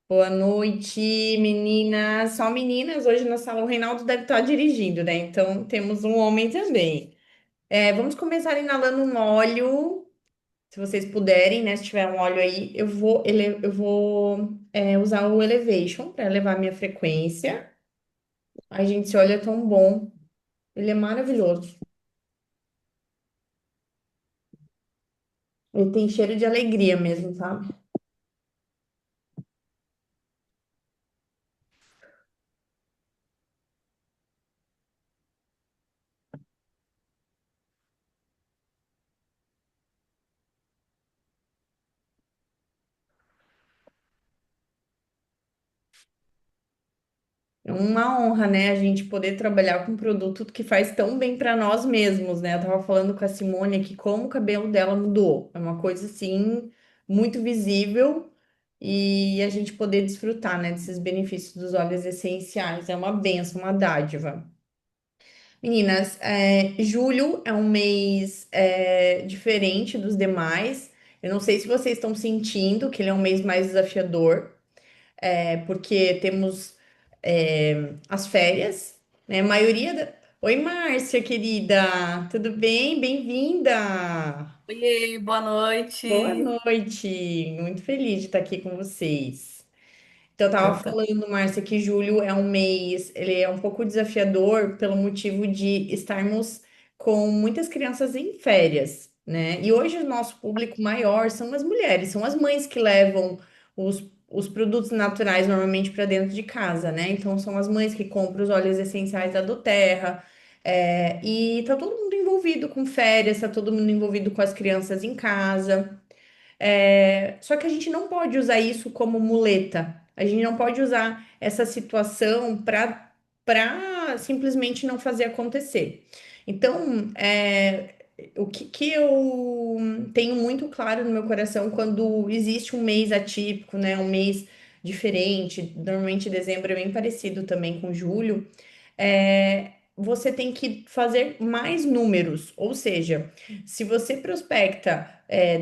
Boa noite, meninas. Só meninas. Hoje na sala o Reinaldo deve estar dirigindo, né? Então temos um homem também. Vamos começar inalando um óleo. Se vocês puderem, né? Se tiver um óleo aí, eu vou usar o Elevation para elevar a minha frequência. Ai, gente, esse óleo é tão bom. Ele é maravilhoso. Ele tem cheiro de alegria mesmo, sabe? É uma honra, né, a gente poder trabalhar com um produto que faz tão bem para nós mesmos, né? Eu tava falando com a Simone aqui como o cabelo dela mudou. É uma coisa assim muito visível e a gente poder desfrutar, né, desses benefícios dos óleos essenciais. É uma benção, uma dádiva. Meninas, julho é um mês diferente dos demais. Eu não sei se vocês estão sentindo que ele é um mês mais desafiador porque temos as férias, né? A maioria da... Oi, Márcia, querida, tudo bem? Bem-vinda! Oiê, boa Boa noite. noite, muito feliz de estar aqui com vocês. Então, eu tava Eu tô- falando, Márcia, que julho é um mês, ele é um pouco desafiador pelo motivo de estarmos com muitas crianças em férias, né? E hoje o nosso público maior são as mulheres, são as mães que levam os produtos naturais normalmente para dentro de casa, né? Então, são as mães que compram os óleos essenciais da doTERRA, e tá todo mundo envolvido com férias, tá todo mundo envolvido com as crianças em casa. Só que a gente não pode usar isso como muleta. A gente não pode usar essa situação para simplesmente não fazer acontecer. Então, o que eu tenho muito claro no meu coração quando existe um mês atípico, né, um mês diferente, normalmente dezembro é bem parecido também com julho, você tem que fazer mais números, ou seja, se você prospecta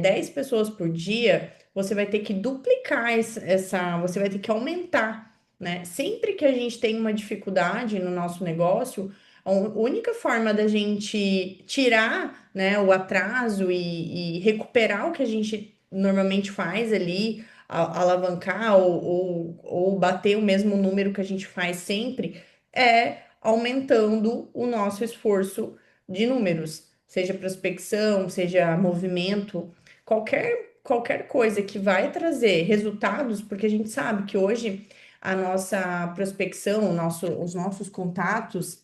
10 pessoas por dia, você vai ter que duplicar você vai ter que aumentar, né? Sempre que a gente tem uma dificuldade no nosso negócio, a única forma da gente tirar, né, o atraso e recuperar o que a gente normalmente faz ali, alavancar ou bater o mesmo número que a gente faz sempre, é aumentando o nosso esforço de números, seja prospecção, seja movimento, qualquer coisa que vai trazer resultados, porque a gente sabe que hoje a nossa prospecção, os nossos contatos,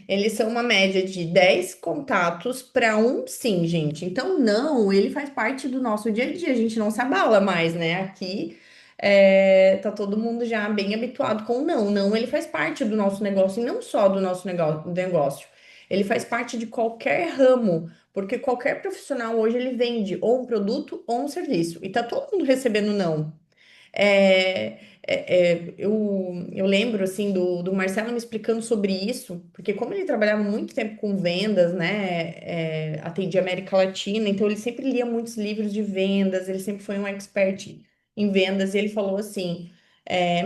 eles são uma média de 10 contatos para um sim, gente. Então, não, ele faz parte do nosso dia a dia, a gente não se abala mais, né? Aqui tá todo mundo já bem habituado com o não. Não, ele faz parte do nosso negócio e não só do nosso negócio. Ele faz parte de qualquer ramo, porque qualquer profissional hoje ele vende ou um produto ou um serviço. E tá todo mundo recebendo não. Eu lembro assim do Marcelo me explicando sobre isso, porque como ele trabalhava muito tempo com vendas, né, atendia América Latina, então ele sempre lia muitos livros de vendas, ele sempre foi um expert em vendas, e ele falou assim,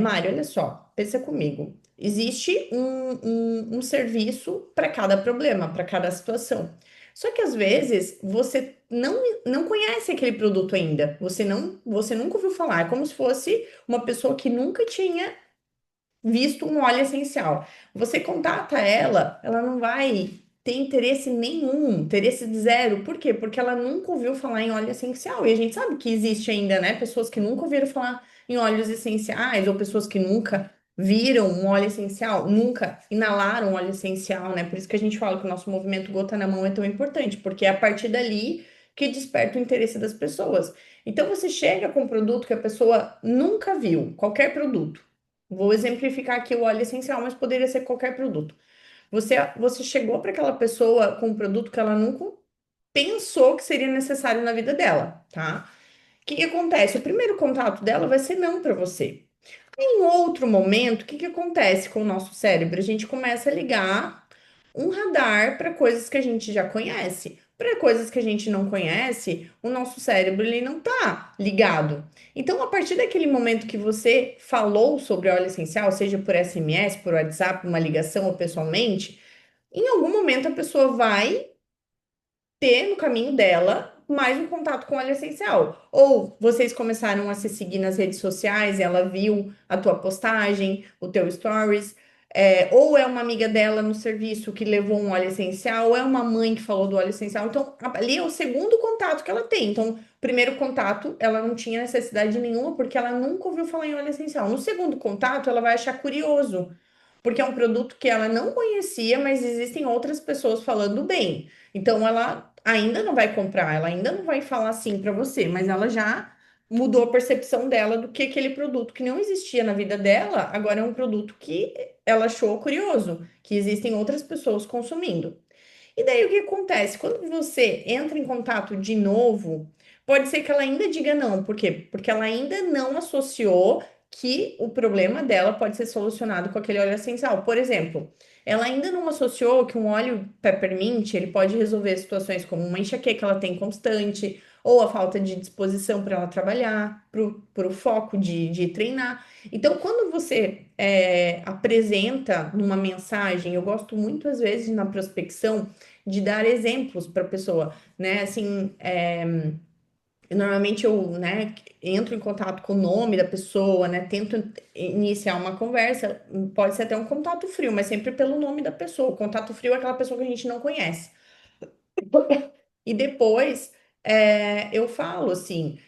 Mário, olha só, pensa comigo, existe um serviço para cada problema, para cada situação. Só que às vezes você não conhece aquele produto ainda. Você nunca ouviu falar. É como se fosse uma pessoa que nunca tinha visto um óleo essencial. Você contata ela, ela não vai ter interesse nenhum, interesse zero. Por quê? Porque ela nunca ouviu falar em óleo essencial. E a gente sabe que existe ainda, né, pessoas que nunca ouviram falar em óleos essenciais, ou pessoas que nunca viram um óleo essencial, nunca inalaram um óleo essencial, né? Por isso que a gente fala que o nosso movimento gota na mão é tão importante, porque é a partir dali que desperta o interesse das pessoas. Então você chega com um produto que a pessoa nunca viu, qualquer produto. Vou exemplificar aqui o óleo essencial, mas poderia ser qualquer produto. Você chegou para aquela pessoa com um produto que ela nunca pensou que seria necessário na vida dela, tá? O que que acontece? O primeiro contato dela vai ser não para você. Em outro momento, o que que acontece com o nosso cérebro? A gente começa a ligar um radar para coisas que a gente já conhece. Para coisas que a gente não conhece, o nosso cérebro ele não tá ligado. Então, a partir daquele momento que você falou sobre óleo essencial, seja por SMS, por WhatsApp, uma ligação ou pessoalmente, em algum momento a pessoa vai ter no caminho dela mais um contato com óleo essencial. Ou vocês começaram a se seguir nas redes sociais, ela viu a tua postagem, o teu stories, ou é uma amiga dela no serviço que levou um óleo essencial, ou é uma mãe que falou do óleo essencial. Então, ali é o segundo contato que ela tem. Então, primeiro contato, ela não tinha necessidade nenhuma, porque ela nunca ouviu falar em óleo essencial. No segundo contato, ela vai achar curioso porque é um produto que ela não conhecia, mas existem outras pessoas falando bem. Então ela ainda não vai comprar, ela ainda não vai falar sim para você, mas ela já mudou a percepção dela do que aquele produto que não existia na vida dela, agora é um produto que ela achou curioso, que existem outras pessoas consumindo. E daí o que acontece? Quando você entra em contato de novo, pode ser que ela ainda diga não. Por quê? Porque ela ainda não associou que o problema dela pode ser solucionado com aquele óleo essencial. Por exemplo, ela ainda não associou que um óleo peppermint ele pode resolver situações como uma enxaqueca que ela tem constante, ou a falta de disposição para ela trabalhar, para o foco de treinar. Então, quando você apresenta numa mensagem, eu gosto muito às vezes na prospecção de dar exemplos para a pessoa, né? Assim, normalmente eu, né, entro em contato com o nome da pessoa, né? Tento iniciar uma conversa, pode ser até um contato frio, mas sempre pelo nome da pessoa. O contato frio é aquela pessoa que a gente não conhece. E depois eu falo assim: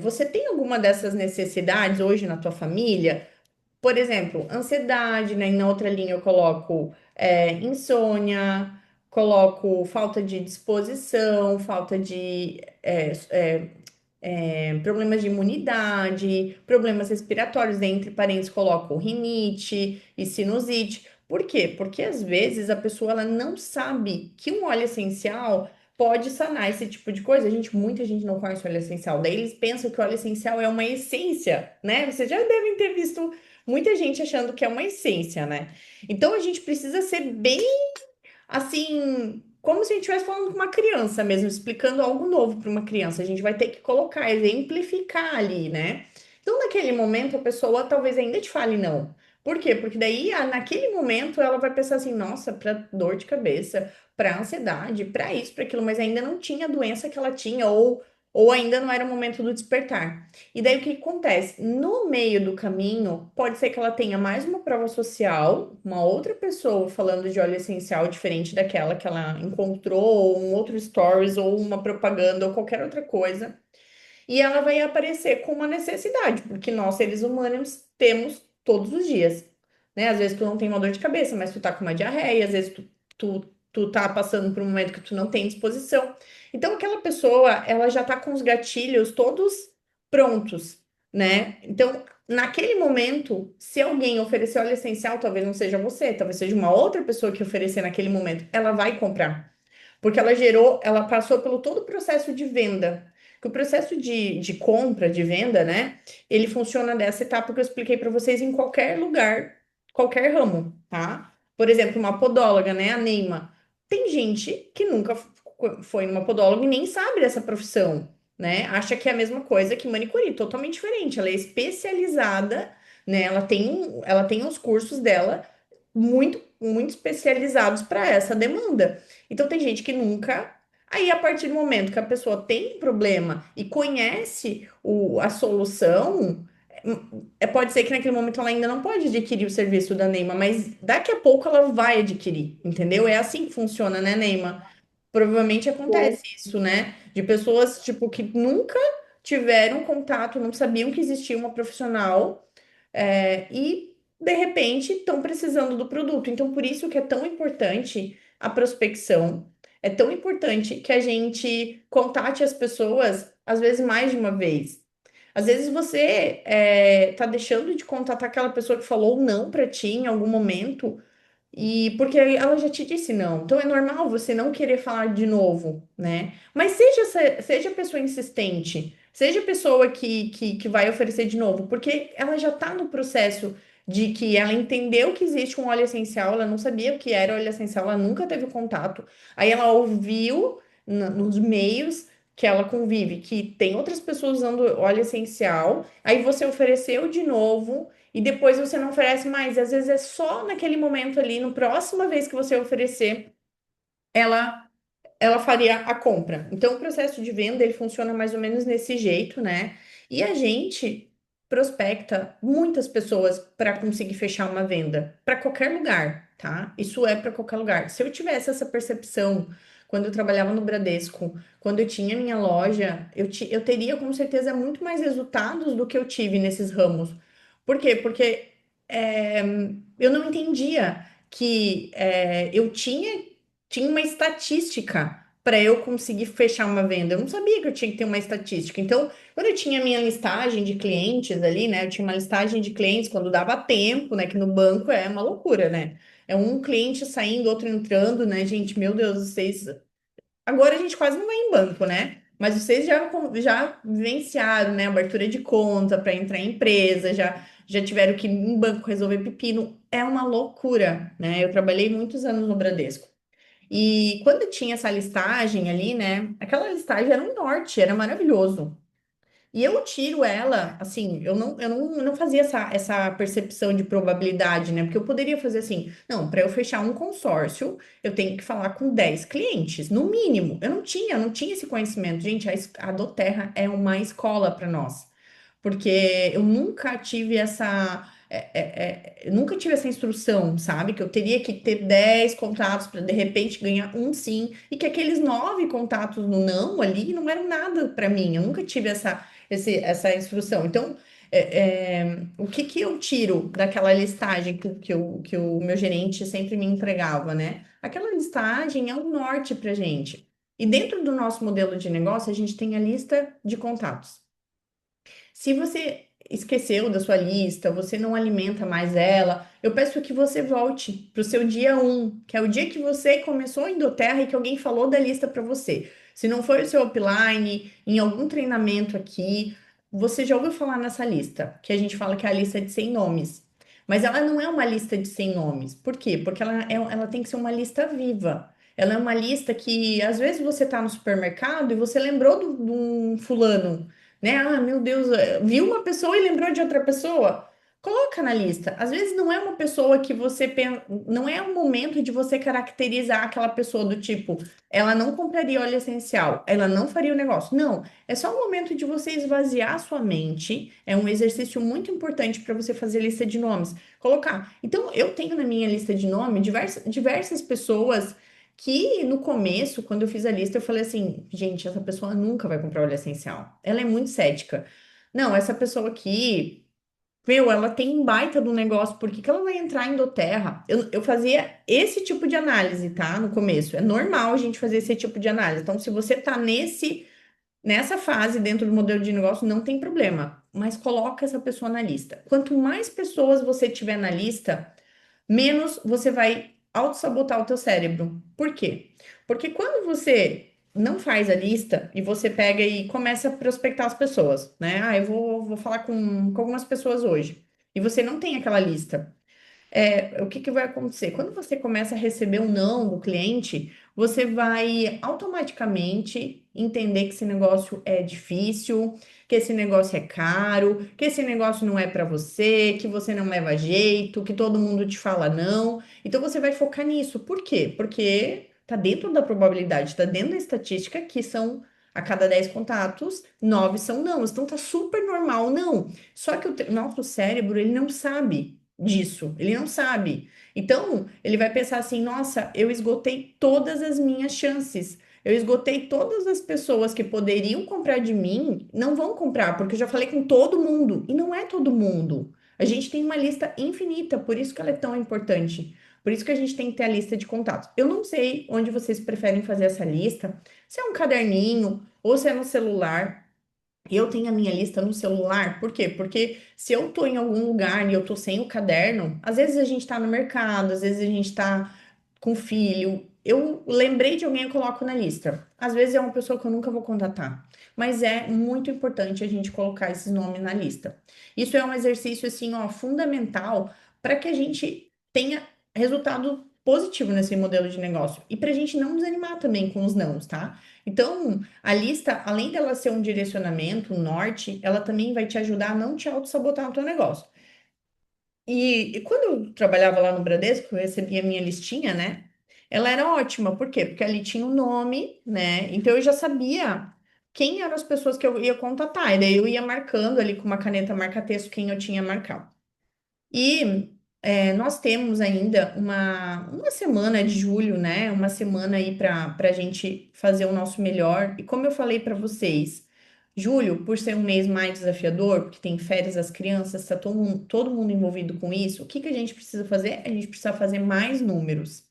você tem alguma dessas necessidades hoje na tua família? Por exemplo, ansiedade, né? E na outra linha eu coloco insônia, coloco falta de disposição, falta de problemas de imunidade, problemas respiratórios, entre parênteses, coloco rinite e sinusite. Por quê? Porque às vezes a pessoa ela não sabe que um óleo essencial pode sanar esse tipo de coisa. Muita gente não conhece óleo essencial. Daí eles pensam que o óleo essencial é uma essência, né? Vocês já devem ter visto muita gente achando que é uma essência, né? Então a gente precisa ser bem assim, como se a gente estivesse falando com uma criança mesmo, explicando algo novo para uma criança. A gente vai ter que colocar, exemplificar ali, né? Então, naquele momento, a pessoa talvez ainda te fale não. Por quê? Porque daí, naquele momento, ela vai pensar assim: nossa, para dor de cabeça, para ansiedade, para isso, para aquilo, mas ainda não tinha a doença que ela tinha, ou ainda não era o momento do despertar. E daí o que acontece? No meio do caminho, pode ser que ela tenha mais uma prova social, uma outra pessoa falando de óleo essencial diferente daquela que ela encontrou, ou um outro stories, ou uma propaganda, ou qualquer outra coisa. E ela vai aparecer com uma necessidade, porque nós, seres humanos, temos todos os dias, né? Às vezes tu não tem uma dor de cabeça, mas tu tá com uma diarreia, às vezes tu tá passando por um momento que tu não tem disposição. Então, aquela pessoa, ela já tá com os gatilhos todos prontos, né? Então, naquele momento, se alguém oferecer óleo essencial, talvez não seja você, talvez seja uma outra pessoa que oferecer naquele momento, ela vai comprar. Porque ela passou pelo todo o processo de venda. Que o processo de compra, de venda, né? Ele funciona dessa etapa que eu expliquei para vocês em qualquer lugar, qualquer ramo, tá? Por exemplo, uma podóloga, né? A Neima. Tem gente que nunca foi numa podóloga e nem sabe dessa profissão, né? Acha que é a mesma coisa que manicure, totalmente diferente. Ela é especializada, né? Ela tem os cursos dela muito especializados para essa demanda. Então tem gente que nunca. Aí, a partir do momento que a pessoa tem um problema e conhece a solução, pode ser que naquele momento ela ainda não pode adquirir o serviço da Neima, mas daqui a pouco ela vai adquirir, entendeu? É assim que funciona, né, Neima? Provavelmente Sim. acontece isso, né? De pessoas, tipo, que nunca tiveram contato, não sabiam que existia uma profissional e de repente estão precisando do produto. Então, por isso que é tão importante a prospecção, é tão importante que a gente contate as pessoas, às vezes mais de uma vez. Às vezes você tá deixando de contatar aquela pessoa que falou não para ti em algum momento e porque ela já te disse não. Então é normal você não querer falar de novo, né? Mas seja a pessoa insistente, seja a pessoa que vai oferecer de novo, porque ela já tá no processo de que ela entendeu que existe um óleo essencial, ela não sabia o que era óleo essencial, ela nunca teve contato. Aí ela ouviu. nos meios que ela convive, que tem outras pessoas usando óleo essencial, aí você ofereceu de novo e depois você não oferece mais. Às vezes é só naquele momento ali, no próxima vez que você oferecer, ela ela faria a compra. Então, o processo de venda, ele funciona mais ou menos nesse jeito, né? E a gente prospecta muitas pessoas para conseguir fechar uma venda, para qualquer lugar, tá? Isso é para qualquer lugar. Se eu tivesse essa percepção quando eu trabalhava no Bradesco, quando eu tinha minha loja, eu teria com certeza muito mais resultados do que eu tive nesses ramos. Por quê? Porque é, eu não entendia que eu tinha uma estatística para eu conseguir fechar uma venda. Eu não sabia que eu tinha que ter uma estatística. Então, quando eu tinha minha listagem de clientes ali, né? Eu tinha uma listagem de clientes quando dava tempo, né? Que no banco é uma loucura, né? É um cliente saindo, outro entrando, né, gente? Meu Deus, vocês. Agora a gente quase não vai em banco, né? Mas vocês já vivenciaram, né? Abertura de conta para entrar em empresa, já tiveram que ir em banco resolver pepino. É uma loucura, né? Eu trabalhei muitos anos no Bradesco. E quando tinha essa listagem ali, né? Aquela listagem era um norte, era maravilhoso. E eu tiro ela, assim, eu não fazia essa percepção de probabilidade, né? Porque eu poderia fazer assim, não, para eu fechar um consórcio, eu tenho que falar com 10 clientes, no mínimo. Eu não tinha esse conhecimento. Gente, a Doterra é uma escola para nós porque eu nunca tive eu nunca tive essa instrução, sabe? Que eu teria que ter 10 contatos para de repente ganhar um sim, e que aqueles 9 contatos no não ali não eram nada para mim. Eu nunca tive essa instrução. Então, o que que eu tiro daquela listagem que o meu gerente sempre me entregava, né? Aquela listagem é um norte para gente. E dentro do nosso modelo de negócio, a gente tem a lista de contatos. Se você esqueceu da sua lista, você não alimenta mais ela, eu peço que você volte para o seu dia um, que é o dia que você começou a Indoterra e que alguém falou da lista para você. Se não foi o seu upline, em algum treinamento aqui, você já ouviu falar nessa lista, que a gente fala que é a lista de 100 nomes. Mas ela não é uma lista de 100 nomes. Por quê? Porque ela tem que ser uma lista viva. Ela é uma lista que, às vezes, você está no supermercado e você lembrou de um fulano, né? Ah, meu Deus, viu uma pessoa e lembrou de outra pessoa? Coloca na lista. Às vezes não é uma pessoa que você pensa, não é o momento de você caracterizar aquela pessoa do tipo, ela não compraria óleo essencial, ela não faria o negócio. Não, é só o momento de você esvaziar a sua mente. É um exercício muito importante para você fazer lista de nomes. Colocar. Então, eu tenho na minha lista de nome diversas pessoas que no começo, quando eu fiz a lista, eu falei assim, gente, essa pessoa nunca vai comprar óleo essencial. Ela é muito cética. Não, essa pessoa aqui, meu, ela tem um baita do negócio, por que que ela vai entrar em doterra? Eu fazia esse tipo de análise, tá? No começo. É normal a gente fazer esse tipo de análise. Então, se você tá nessa fase dentro do modelo de negócio, não tem problema. Mas coloca essa pessoa na lista. Quanto mais pessoas você tiver na lista, menos você vai auto-sabotar o teu cérebro. Por quê? Porque quando você não faz a lista e você pega e começa a prospectar as pessoas, né? Ah, eu vou falar com algumas pessoas hoje. E você não tem aquela lista. O que que vai acontecer? Quando você começa a receber um não do cliente, você vai automaticamente entender que esse negócio é difícil, que esse negócio é caro, que esse negócio não é para você, que você não leva jeito, que todo mundo te fala não. Então você vai focar nisso. Por quê? Porque tá dentro da probabilidade, tá dentro da estatística que são a cada 10 contatos, 9 são não. Então tá super normal não. Só que o nosso cérebro, ele não sabe disso, ele não sabe. Então, ele vai pensar assim: nossa, eu esgotei todas as minhas chances. Eu esgotei todas as pessoas que poderiam comprar de mim, não vão comprar, porque eu já falei com todo mundo. E não é todo mundo. A gente tem uma lista infinita, por isso que ela é tão importante. Por isso que a gente tem que ter a lista de contatos. Eu não sei onde vocês preferem fazer essa lista, se é um caderninho ou se é no celular. Eu tenho a minha lista no celular, por quê? Porque se eu tô em algum lugar e eu tô sem o caderno, às vezes a gente tá no mercado, às vezes a gente tá com filho. Eu lembrei de alguém, eu coloco na lista. Às vezes é uma pessoa que eu nunca vou contatar, mas é muito importante a gente colocar esses nomes na lista. Isso é um exercício assim, ó, fundamental para que a gente tenha resultado positivo nesse modelo de negócio. E para a gente não desanimar também com os nãos, tá? Então, a lista, além dela ser um direcionamento, um norte, ela também vai te ajudar a não te auto-sabotar no teu negócio. E quando eu trabalhava lá no Bradesco, eu recebia a minha listinha, né? Ela era ótima, por quê? Porque ali tinha o nome, né? Então eu já sabia quem eram as pessoas que eu ia contatar. E daí eu ia marcando ali com uma caneta marca-texto quem eu tinha marcado. E nós temos ainda uma semana de julho, né? Uma semana aí para a gente fazer o nosso melhor. E como eu falei para vocês, julho, por ser um mês mais desafiador, porque tem férias das crianças, está todo mundo envolvido com isso, o que que a gente precisa fazer? A gente precisa fazer mais números.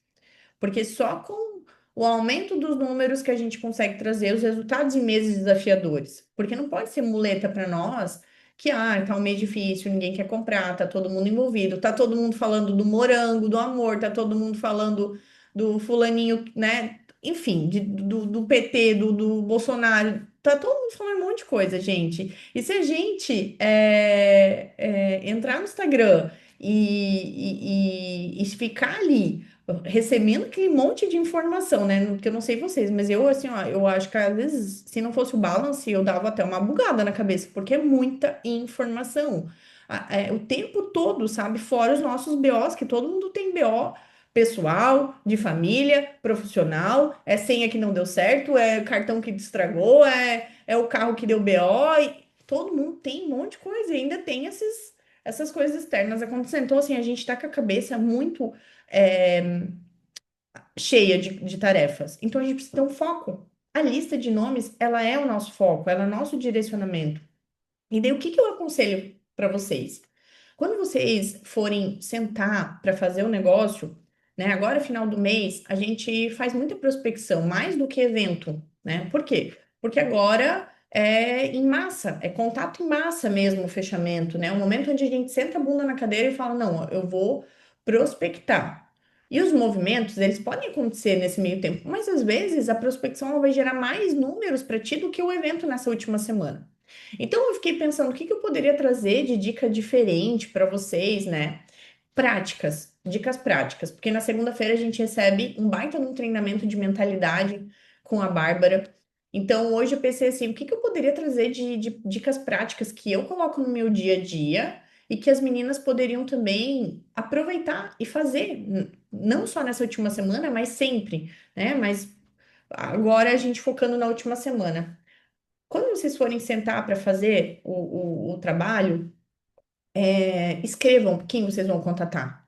Porque só com o aumento dos números que a gente consegue trazer os resultados em meses desafiadores. Porque não pode ser muleta para nós que, tá um mês difícil, ninguém quer comprar, tá todo mundo envolvido, tá todo mundo falando do morango, do amor, tá todo mundo falando do fulaninho, né? Enfim, do PT, do Bolsonaro. Tá todo mundo falando um monte de coisa, gente. E se a gente entrar no Instagram e ficar ali recebendo aquele monte de informação, né? Porque eu não sei vocês, mas eu, assim, ó, eu acho que às vezes, se não fosse o balance, eu dava até uma bugada na cabeça, porque é muita informação. O tempo todo, sabe? Fora os nossos BOs, que todo mundo tem BO pessoal, de família, profissional, é senha que não deu certo, é cartão que estragou, é o carro que deu BO, e todo mundo tem um monte de coisa, e ainda tem essas coisas externas acontecendo. Então, assim, a gente tá com a cabeça muito. é, Cheia de tarefas. Então a gente precisa ter um foco. A lista de nomes, ela é o nosso foco, ela é o nosso direcionamento. E daí o que que eu aconselho para vocês? Quando vocês forem sentar para fazer o negócio, né? Agora, final do mês, a gente faz muita prospecção, mais do que evento, né? Por quê? Porque agora é em massa, é contato em massa mesmo o fechamento, né? O momento onde a gente senta a bunda na cadeira e fala, não, ó, eu vou prospectar. E os movimentos, eles podem acontecer nesse meio tempo, mas às vezes a prospecção ela vai gerar mais números para ti do que o evento nessa última semana. Então eu fiquei pensando o que que eu poderia trazer de dica diferente para vocês, né? Práticas, dicas práticas, porque na segunda-feira a gente recebe um baita de um treinamento de mentalidade com a Bárbara. Então hoje eu pensei assim, o que que eu poderia trazer de dicas práticas que eu coloco no meu dia a dia e que as meninas poderiam também aproveitar e fazer, não só nessa última semana, mas sempre, né? Mas agora a gente focando na última semana. Quando vocês forem sentar para fazer o trabalho, escrevam quem vocês vão contatar.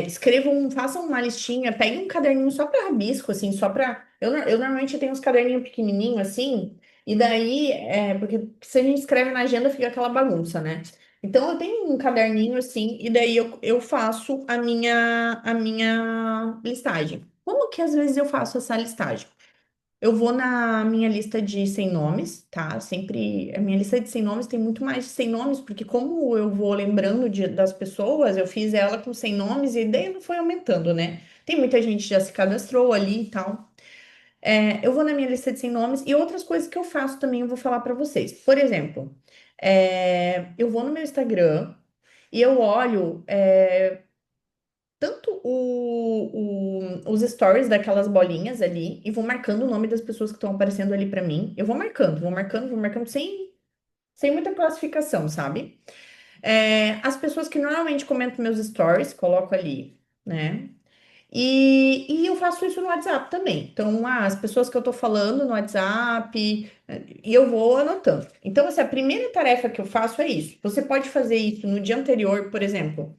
Escrevam, façam uma listinha, peguem um caderninho só para rabisco, assim, só para. Eu normalmente tenho uns caderninhos pequenininhos, assim, e daí, porque se a gente escreve na agenda fica aquela bagunça, né? Então eu tenho um caderninho assim, e daí eu faço a minha listagem. Como que às vezes eu faço essa listagem? Eu vou na minha lista de 100 nomes, tá? Sempre, a minha lista de 100 nomes tem muito mais de 100 nomes, porque como eu vou lembrando das pessoas, eu fiz ela com 100 nomes e daí não foi aumentando, né? Tem muita gente que já se cadastrou ali e tal. Eu vou na minha lista de 100 nomes e outras coisas que eu faço também eu vou falar para vocês. Por exemplo, eu vou no meu Instagram e eu olho tanto os stories daquelas bolinhas ali e vou marcando o nome das pessoas que estão aparecendo ali pra mim. Eu vou marcando sem muita classificação, sabe? As pessoas que normalmente comentam meus stories, coloco ali, né? E eu faço isso no WhatsApp também. Então, as pessoas que eu tô falando no WhatsApp, e eu vou anotando. Então, assim, a primeira tarefa que eu faço é isso. Você pode fazer isso no dia anterior, por exemplo.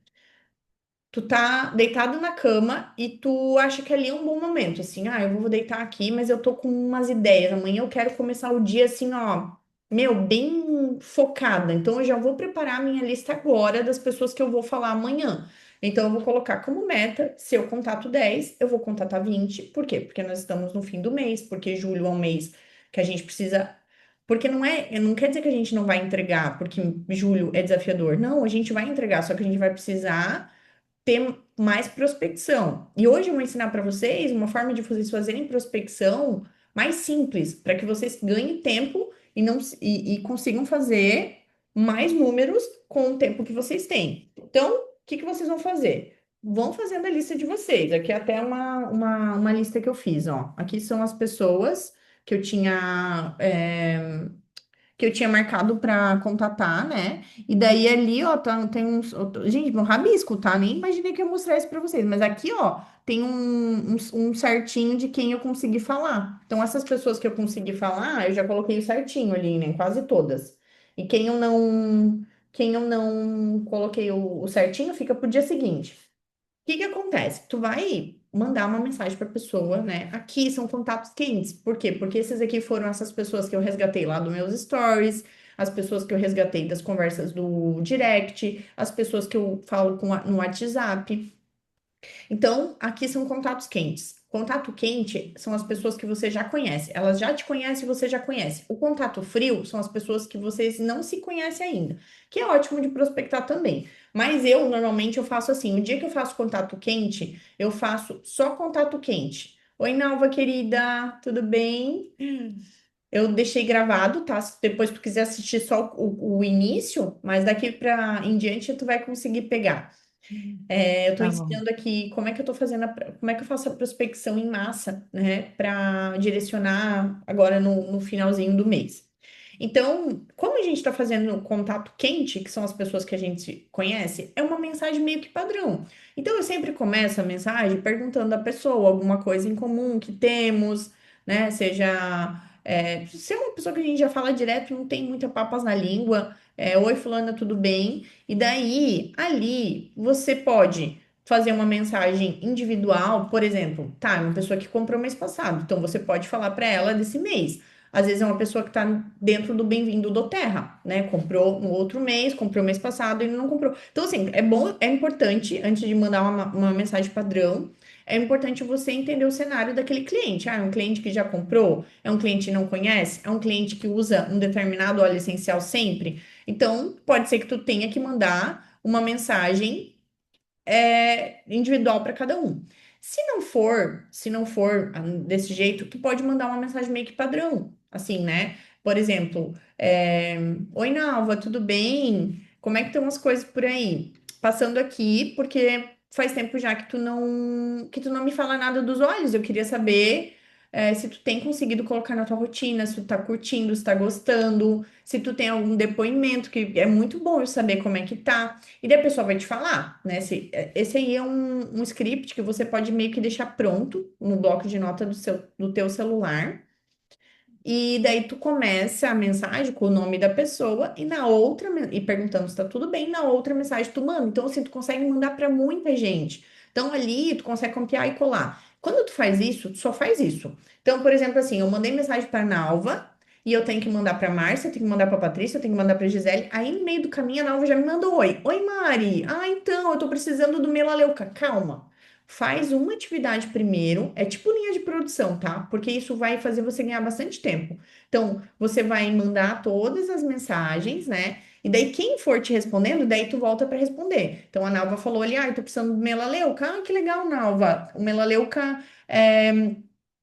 Tu tá deitado na cama e tu acha que ali é um bom momento, assim, eu vou deitar aqui, mas eu tô com umas ideias. Amanhã eu quero começar o dia assim, ó, meu, bem focada. Então eu já vou preparar a minha lista agora das pessoas que eu vou falar amanhã. Então eu vou colocar como meta, se eu contato 10 eu vou contatar 20. Por quê? Porque nós estamos no fim do mês, porque julho é um mês que a gente precisa. Porque não quer dizer que a gente não vai entregar, porque julho é desafiador. Não, a gente vai entregar, só que a gente vai precisar ter mais prospecção. E hoje eu vou ensinar para vocês uma forma de vocês fazerem prospecção mais simples, para que vocês ganhem tempo e não e consigam fazer mais números com o tempo que vocês têm. Então, o que que vocês vão fazer? vão fazendo a lista de vocês. Aqui é até uma lista que eu fiz, ó. Aqui são as pessoas que eu tinha. Que eu tinha marcado para contatar, né? E daí ali, ó, tem uns. Gente, meu rabisco, tá? Nem imaginei que eu ia mostrar isso para vocês, mas aqui, ó, tem um certinho de quem eu consegui falar. Então, essas pessoas que eu consegui falar, eu já coloquei o certinho ali, né? Quase todas. E quem eu não coloquei o certinho, fica pro dia seguinte. O que que acontece? Tu vai mandar uma mensagem para a pessoa, né? Aqui são contatos quentes. Por quê? Porque esses aqui foram essas pessoas que eu resgatei lá dos meus stories, as pessoas que eu resgatei das conversas do direct, as pessoas que eu falo no WhatsApp. Então, aqui são contatos quentes. Contato quente são as pessoas que você já conhece. Elas já te conhecem e você já conhece. O contato frio são as pessoas que vocês não se conhecem ainda, que é ótimo de prospectar também. Mas eu, normalmente, eu faço assim. O dia que eu faço contato quente, eu faço só contato quente. Oi, Nalva, querida, tudo bem? Eu deixei gravado, tá? Se depois tu quiser assistir só o início, mas daqui para em diante tu vai conseguir pegar. Eu estou Tá bom. ensinando aqui como é que eu tô fazendo, como é que eu faço a prospecção em massa, né, para direcionar agora no finalzinho do mês. Então, como a gente está fazendo contato quente, que são as pessoas que a gente conhece, é uma mensagem meio que padrão. Então, eu sempre começo a mensagem perguntando à pessoa alguma coisa em comum que temos, né, seja, se é uma pessoa que a gente já fala direto, não tem muita papas na língua, oi, fulana, tudo bem? E daí, ali, você pode fazer uma mensagem individual, por exemplo, tá, é uma pessoa que comprou mês passado, então você pode falar para ela desse mês. Às vezes é uma pessoa que está dentro do Bem-vindo do Terra, né? Comprou no outro mês, comprou mês passado e não comprou. Então, assim, é bom, é importante, antes de mandar uma mensagem padrão, é importante você entender o cenário daquele cliente. Ah, é um cliente que já comprou? É um cliente que não conhece? É um cliente que usa um determinado óleo essencial sempre? Então, pode ser que tu tenha que mandar uma mensagem individual para cada um. Se não for desse jeito, tu pode mandar uma mensagem meio que padrão, assim, né? Por exemplo, oi, Nalva, tudo bem? Como é que estão as coisas por aí? Passando aqui, porque faz tempo já que tu não me fala nada dos olhos. Eu queria saber se tu tem conseguido colocar na tua rotina, se tu tá curtindo, se tá gostando, se tu tem algum depoimento, que é muito bom eu saber como é que tá. E daí a pessoa vai te falar, né? Esse aí é um script que você pode meio que deixar pronto no bloco de nota do teu celular. E daí tu começa a mensagem com o nome da pessoa e na outra, e perguntando se tá tudo bem, na outra mensagem tu manda. Então, assim, tu consegue mandar para muita gente. Então, ali tu consegue copiar e colar. Quando tu faz isso, tu só faz isso. Então, por exemplo, assim, eu mandei mensagem para Nalva e eu tenho que mandar para Márcia, eu tenho que mandar para Patrícia, eu tenho que mandar para Gisele. Aí, no meio do caminho, a Nalva já me mandou oi. Oi, Mari. Ah, então, eu tô precisando do Melaleuca. Calma. Faz uma atividade primeiro, é tipo linha de produção, tá? Porque isso vai fazer você ganhar bastante tempo. Então, você vai mandar todas as mensagens, né? E daí, quem for te respondendo, daí tu volta para responder. Então, a Nalva falou ali, ah, eu tô precisando do melaleuca. Ah, que legal, Nalva. O melaleuca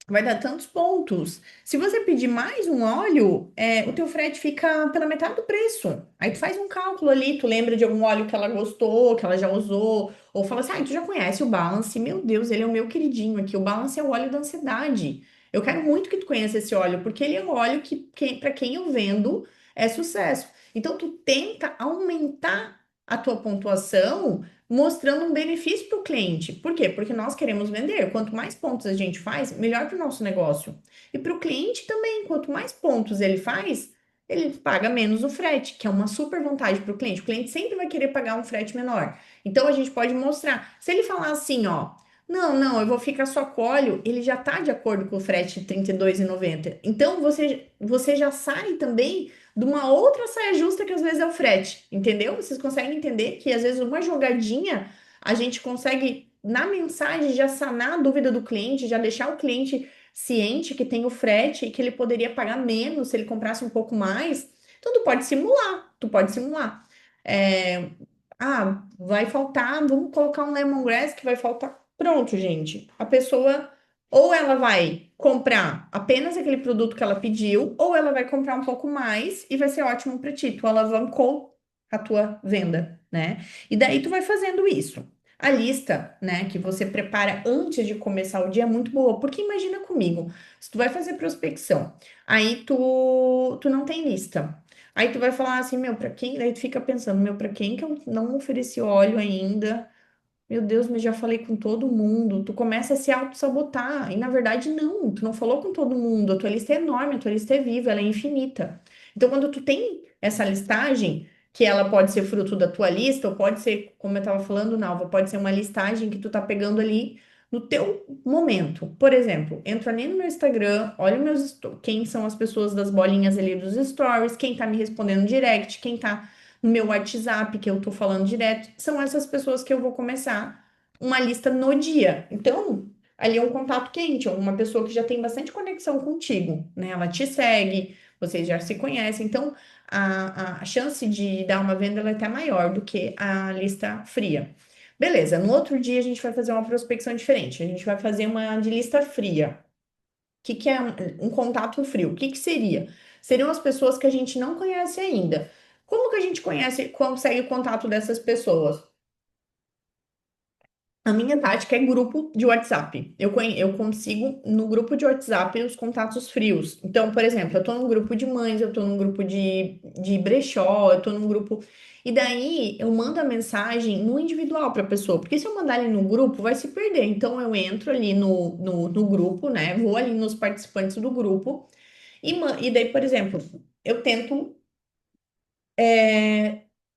vai dar tantos pontos. Se você pedir mais um óleo, o teu frete fica pela metade do preço. Aí tu faz um cálculo ali, tu lembra de algum óleo que ela gostou, que ela já usou, ou fala assim, ah, tu já conhece o Balance? Meu Deus, ele é o meu queridinho aqui. O Balance é o óleo da ansiedade. Eu quero muito que tu conheça esse óleo, porque ele é um óleo que para quem eu vendo é sucesso. Então tu tenta aumentar a tua pontuação mostrando um benefício para o cliente. Por quê? Porque nós queremos vender. Quanto mais pontos a gente faz, melhor para o nosso negócio. E para o cliente também, quanto mais pontos ele faz, ele paga menos o frete, que é uma super vantagem para o cliente. O cliente sempre vai querer pagar um frete menor. Então a gente pode mostrar. Se ele falar assim, ó, não, não, eu vou ficar só com óleo, ele já está de acordo com o frete de R$ 32,90. Então você já sai também de uma outra saia justa que às vezes é o frete, entendeu? Vocês conseguem entender que às vezes uma jogadinha a gente consegue na mensagem já sanar a dúvida do cliente, já deixar o cliente ciente que tem o frete e que ele poderia pagar menos se ele comprasse um pouco mais. Então tu pode simular, tu pode simular. É, vai faltar, vamos colocar um lemongrass que vai faltar. Pronto, gente. A pessoa ou ela vai comprar apenas aquele produto que ela pediu, ou ela vai comprar um pouco mais e vai ser ótimo para ti. Tu alavancou a tua venda, né? E daí tu vai fazendo isso. A lista, né, que você prepara antes de começar o dia é muito boa, porque imagina comigo, se tu vai fazer prospecção, aí tu não tem lista. Aí tu vai falar assim, meu, pra quem? Daí tu fica pensando, meu, pra quem que eu não ofereci óleo ainda? Meu Deus, mas já falei com todo mundo. Tu começa a se auto-sabotar. E na verdade, não. Tu não falou com todo mundo. A tua lista é enorme, a tua lista é viva, ela é infinita. Então, quando tu tem essa listagem, que ela pode ser fruto da tua lista, ou pode ser, como eu estava falando, Nalva, pode ser uma listagem que tu tá pegando ali no teu momento. Por exemplo, entra ali no meu Instagram, olha quem são as pessoas das bolinhas ali dos stories, quem tá me respondendo no direct, quem tá no meu WhatsApp, que eu tô falando direto, são essas pessoas que eu vou começar uma lista no dia. Então, ali é um contato quente, é uma pessoa que já tem bastante conexão contigo, né? Ela te segue, vocês já se conhecem, então a chance de dar uma venda ela é até maior do que a lista fria. Beleza, no outro dia a gente vai fazer uma prospecção diferente, a gente vai fazer uma de lista fria. O que que é um contato frio? O que que seria? Seriam as pessoas que a gente não conhece ainda. Como que a gente conhece, consegue o contato dessas pessoas? A minha tática é grupo de WhatsApp. Eu consigo, no grupo de WhatsApp, os contatos frios. Então, por exemplo, eu tô num grupo de mães, eu tô num grupo de brechó, eu tô num grupo. E daí eu mando a mensagem no individual para a pessoa, porque se eu mandar ali no grupo, vai se perder. Então, eu entro ali no grupo, né? Vou ali nos participantes do grupo. E daí, por exemplo, eu tento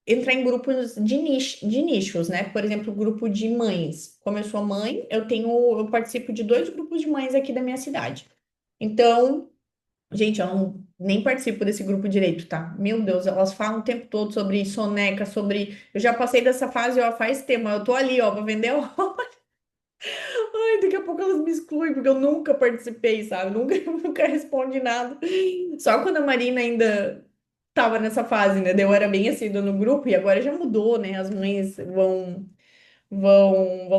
entrar em grupos de nichos, né? Por exemplo, o grupo de mães. Como eu sou mãe, eu participo de dois grupos de mães aqui da minha cidade. Então, gente, eu nem participo desse grupo direito, tá? Meu Deus, elas falam o tempo todo sobre soneca, sobre. Eu já passei dessa fase, ó, faz tempo, eu tô ali, ó, pra vender. Ai, daqui a pouco elas me excluem, porque eu nunca participei, sabe? Nunca, nunca respondi nada. Só quando a Marina ainda tava nessa fase, né? Daí eu era bem assídua no grupo e agora já mudou, né? As mães vão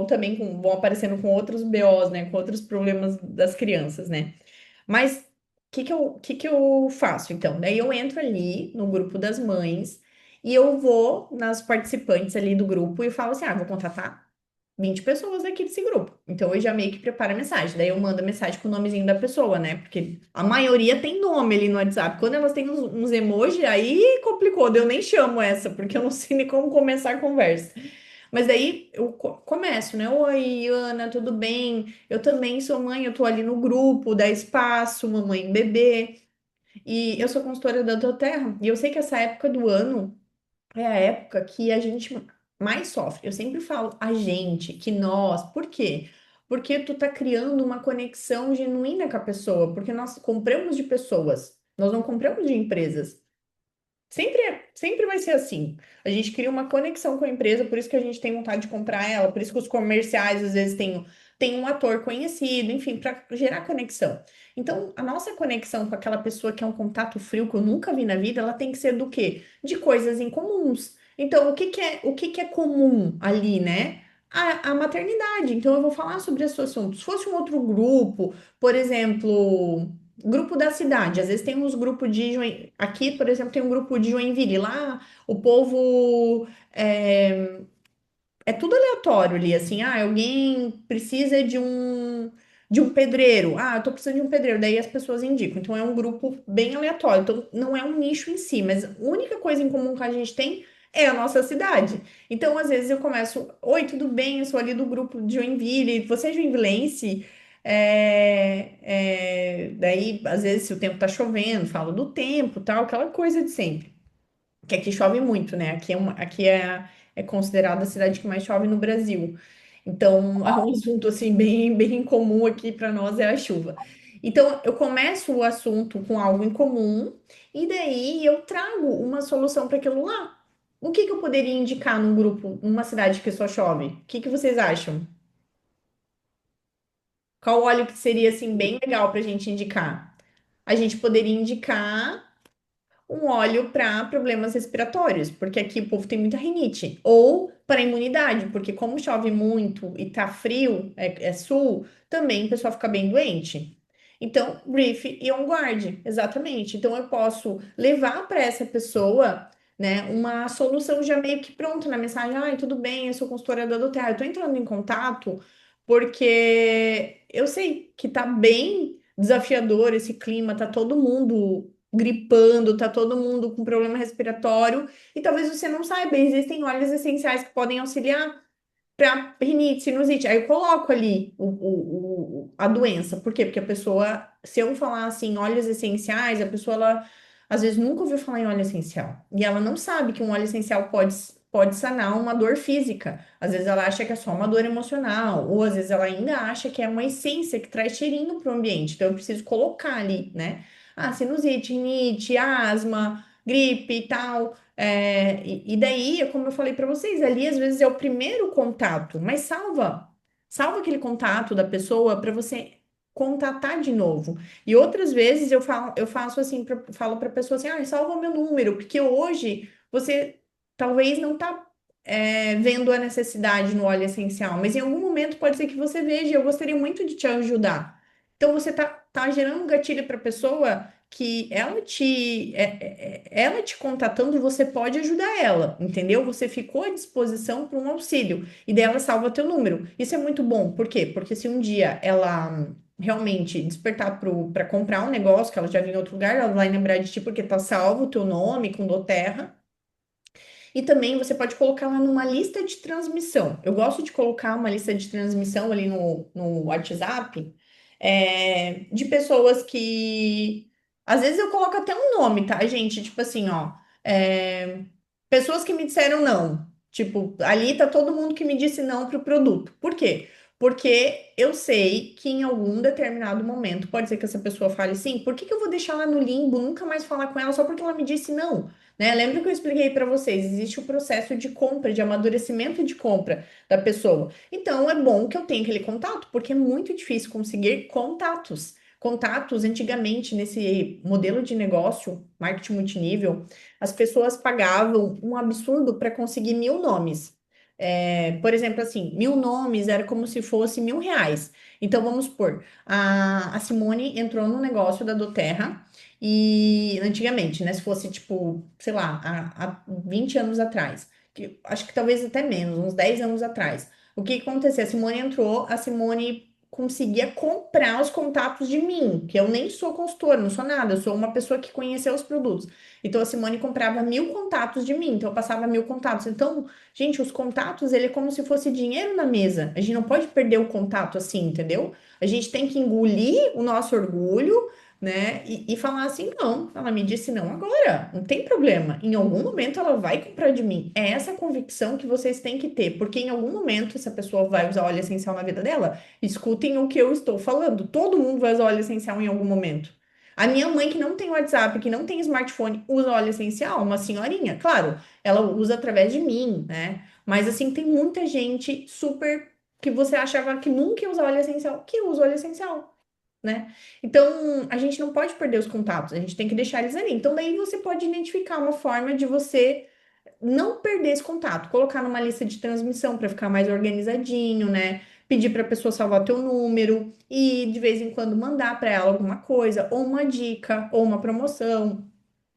também vão aparecendo com outros BOs, né? Com outros problemas das crianças, né? Mas o que que eu faço então? Daí eu entro ali no grupo das mães e eu vou nas participantes ali do grupo e falo assim: ah, vou contratar 20 pessoas aqui desse grupo. Então eu já meio que preparo a mensagem. Daí eu mando a mensagem com o nomezinho da pessoa, né? Porque a maioria tem nome ali no WhatsApp. Quando elas têm uns emojis, aí complicou. Daí eu nem chamo essa, porque eu não sei nem como começar a conversa. Mas daí eu começo, né? Oi, Ana, tudo bem? Eu também sou mãe, eu tô ali no grupo, dá espaço, mamãe e bebê. E eu sou consultora da Terra. E eu sei que essa época do ano é a época que a gente mais sofre. Eu sempre falo a gente, que nós. Por quê? Porque tu tá criando uma conexão genuína com a pessoa, porque nós compramos de pessoas, nós não compramos de empresas. Sempre vai ser assim. A gente cria uma conexão com a empresa, por isso que a gente tem vontade de comprar ela, por isso que os comerciais às vezes têm um ator conhecido, enfim, para gerar conexão. Então, a nossa conexão com aquela pessoa que é um contato frio que eu nunca vi na vida, ela tem que ser do quê? De coisas incomuns. Então, o que que é comum ali, né? A maternidade. Então, eu vou falar sobre esse assunto. Se fosse um outro grupo, por exemplo. Grupo da cidade, às vezes tem uns grupos de aqui, por exemplo, tem um grupo de Joinville, lá o povo é tudo aleatório ali, assim, ah, alguém precisa de um pedreiro, ah, eu tô precisando de um pedreiro, daí as pessoas indicam, então é um grupo bem aleatório, então não é um nicho em si, mas a única coisa em comum que a gente tem é a nossa cidade. Então, às vezes eu começo, oi, tudo bem? Eu sou ali do grupo de Joinville, você é joinvilense? Daí, às vezes, se o tempo tá chovendo, falo do tempo, tal, aquela coisa de sempre. Que aqui chove muito, né? Aqui é considerada a cidade que mais chove no Brasil. Então, é um assunto assim bem, bem comum aqui para nós é a chuva. Então, eu começo o assunto com algo em comum e daí eu trago uma solução para aquilo lá. O que que eu poderia indicar num grupo, numa cidade que só chove? O que que vocês acham? Qual óleo que seria assim bem legal para a gente indicar? A gente poderia indicar um óleo para problemas respiratórios, porque aqui o povo tem muita rinite, ou para imunidade, porque como chove muito e tá frio, é sul, também o pessoal fica bem doente. Então, Brief e On Guard, exatamente. Então, eu posso levar para essa pessoa. né? Uma solução já meio que pronta na mensagem. Ai, tudo bem, eu sou consultora da Doterra. Eu tô entrando em contato porque eu sei que tá bem desafiador esse clima, tá todo mundo gripando, tá todo mundo com problema respiratório, e talvez você não saiba, existem óleos essenciais que podem auxiliar para rinite, sinusite. Aí eu coloco ali a doença. Por quê? Porque a pessoa, se eu falar assim, óleos essenciais, a pessoa, ela às vezes nunca ouviu falar em óleo essencial. E ela não sabe que um óleo essencial pode sanar uma dor física. Às vezes ela acha que é só uma dor emocional, ou às vezes ela ainda acha que é uma essência que traz cheirinho para o ambiente. Então eu preciso colocar ali, né? Ah, sinusite, rinite, asma, gripe e tal. E daí, como eu falei para vocês, ali às vezes é o primeiro contato, mas salva aquele contato da pessoa para você contatar de novo. E outras vezes eu faço assim, falo para a pessoa assim, ah, salva o meu número, porque hoje você talvez não está vendo a necessidade no óleo essencial, mas em algum momento pode ser que você veja, e eu gostaria muito de te ajudar. Então você tá gerando um gatilho para a pessoa que ela te contatando, você pode ajudar ela, entendeu? Você ficou à disposição para um auxílio e daí ela salva teu número. Isso é muito bom. Por quê? Porque se um dia ela realmente despertar para comprar um negócio que ela já viu em outro lugar, ela vai lembrar de ti porque tá salvo o teu nome com Doterra. E também você pode colocar lá numa lista de transmissão. Eu gosto de colocar uma lista de transmissão ali no WhatsApp, de pessoas que. Às vezes eu coloco até um nome, tá, gente? Tipo assim, ó. é, Pessoas que me disseram não. Tipo, ali tá todo mundo que me disse não pro produto. Por quê? Porque eu sei que em algum determinado momento pode ser que essa pessoa fale sim. Por que que eu vou deixar ela no limbo, nunca mais falar com ela só porque ela me disse não? Né? Lembra que eu expliquei para vocês? Existe o processo de compra, de amadurecimento de compra da pessoa. Então, é bom que eu tenha aquele contato, porque é muito difícil conseguir contatos. Contatos, antigamente, nesse modelo de negócio, marketing multinível, as pessoas pagavam um absurdo para conseguir 1.000 nomes. Por exemplo, assim, 1.000 nomes era como se fosse R$ 1.000. Então, vamos supor, a Simone entrou no negócio da Doterra. E antigamente, né? Se fosse tipo, sei lá, há 20 anos atrás, acho que talvez até menos, uns 10 anos atrás. O que que acontecia? A Simone entrou, a Simone conseguia comprar os contatos de mim, que eu nem sou consultora, não sou nada, eu sou uma pessoa que conheceu os produtos. Então a Simone comprava 1.000 contatos de mim, então eu passava 1.000 contatos. Então, gente, os contatos, ele é como se fosse dinheiro na mesa. A gente não pode perder o contato assim, entendeu? A gente tem que engolir o nosso orgulho, né? E falar assim, não, ela me disse não agora, não tem problema. Em algum momento ela vai comprar de mim. É essa convicção que vocês têm que ter, porque em algum momento essa pessoa vai usar óleo essencial na vida dela. Escutem o que eu estou falando. Todo mundo vai usar óleo essencial em algum momento. A minha mãe, que não tem WhatsApp, que não tem smartphone, usa óleo essencial, uma senhorinha. Claro, ela usa através de mim, né? Mas assim, tem muita gente super que você achava que nunca ia usar óleo essencial, que usa óleo essencial, né? Então, a gente não pode perder os contatos, a gente tem que deixar eles ali. Então, daí você pode identificar uma forma de você não perder esse contato, colocar numa lista de transmissão para ficar mais organizadinho, né? Pedir para a pessoa salvar teu número e de vez em quando mandar para ela alguma coisa, ou uma dica, ou uma promoção,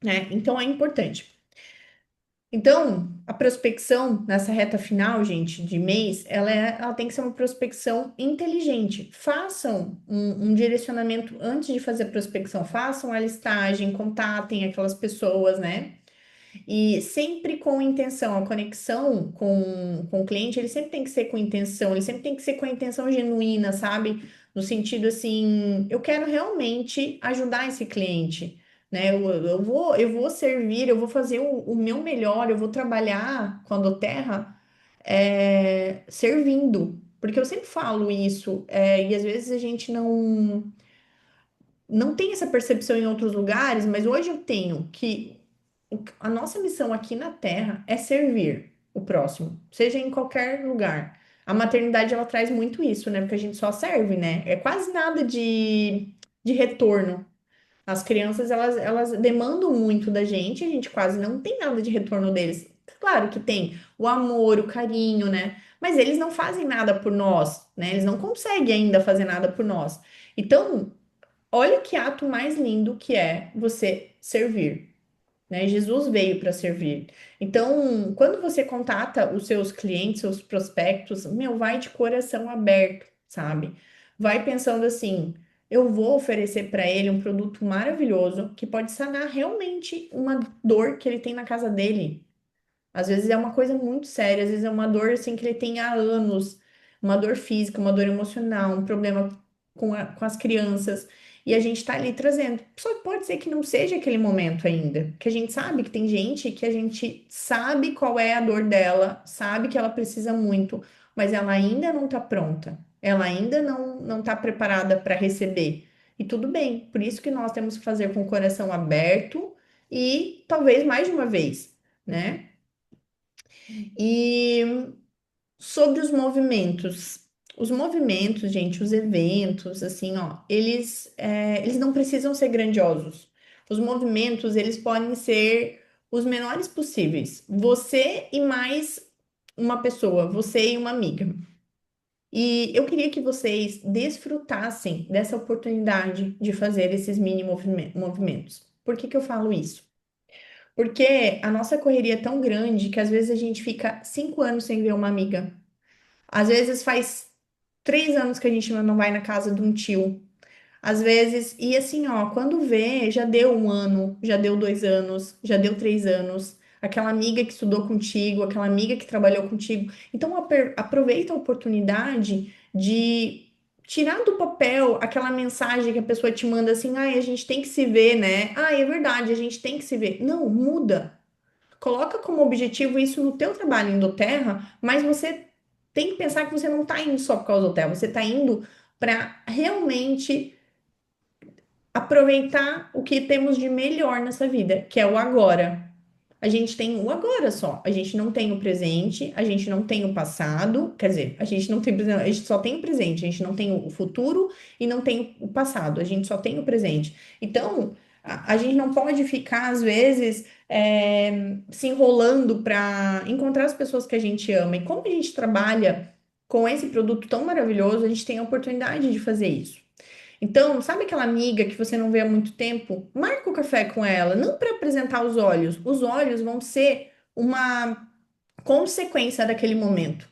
né? Então é importante. Então, a prospecção nessa reta final, gente, de mês, ela tem que ser uma prospecção inteligente. Façam um direcionamento antes de fazer a prospecção, façam a listagem, contatem aquelas pessoas, né? E sempre com intenção, a conexão com o cliente, ele sempre tem que ser com intenção, ele sempre tem que ser com a intenção genuína, sabe? No sentido assim, eu quero realmente ajudar esse cliente, né? Eu vou servir, eu vou fazer o meu melhor, eu vou trabalhar com a Doterra servindo. Porque eu sempre falo isso, e às vezes a gente não tem essa percepção em outros lugares, mas hoje eu tenho que a nossa missão aqui na Terra é servir o próximo, seja em qualquer lugar. A maternidade ela traz muito isso, né? Porque a gente só serve, né? É quase nada de retorno. As crianças elas demandam muito da gente, a gente quase não tem nada de retorno deles. Claro que tem o amor, o carinho, né? Mas eles não fazem nada por nós, né? Eles não conseguem ainda fazer nada por nós. Então, olha que ato mais lindo que é você servir. né? Jesus veio para servir. Então, quando você contata os seus clientes, seus prospectos, meu, vai de coração aberto, sabe? Vai pensando assim, eu vou oferecer para ele um produto maravilhoso que pode sanar realmente uma dor que ele tem na casa dele. Às vezes é uma coisa muito séria, às vezes é uma dor assim que ele tem há anos, uma dor física, uma dor emocional, um problema com as crianças. E a gente tá ali trazendo. Só que pode ser que não seja aquele momento ainda. Que a gente sabe que tem gente que a gente sabe qual é a dor dela, sabe que ela precisa muito, mas ela ainda não tá pronta. Ela ainda não tá preparada para receber. E tudo bem. Por isso que nós temos que fazer com o coração aberto e talvez mais de uma vez, né? E sobre os movimentos, gente, os eventos, assim, ó, eles não precisam ser grandiosos. Os movimentos, eles podem ser os menores possíveis. Você e mais uma pessoa, você e uma amiga. E eu queria que vocês desfrutassem dessa oportunidade de fazer esses mini movimentos. Por que que eu falo isso? Porque a nossa correria é tão grande que às vezes a gente fica 5 anos sem ver uma amiga. Às vezes faz 3 anos que a gente não vai na casa de um tio. Às vezes, e assim, ó, quando vê, já deu 1 ano, já deu 2 anos, já deu 3 anos. Aquela amiga que estudou contigo, aquela amiga que trabalhou contigo. Então, aproveita a oportunidade de tirar do papel aquela mensagem que a pessoa te manda assim, ai, a gente tem que se ver, né? Ai, é verdade, a gente tem que se ver. Não, muda. Coloca como objetivo isso no teu trabalho indo terra, mas você tem que pensar que você não está indo só por causa do terra, você está indo para realmente aproveitar o que temos de melhor nessa vida, que é o agora. A gente tem o agora só. A gente não tem o presente, a gente não tem o passado, quer dizer, a gente não tem presente, a gente só tem o presente, a gente não tem o futuro e não tem o passado, a gente só tem o presente. Então, a gente não pode ficar, às vezes, se enrolando para encontrar as pessoas que a gente ama. E como a gente trabalha com esse produto tão maravilhoso, a gente tem a oportunidade de fazer isso. Então, sabe aquela amiga que você não vê há muito tempo? Marca o café com ela, não para apresentar os olhos. Os olhos vão ser uma consequência daquele momento.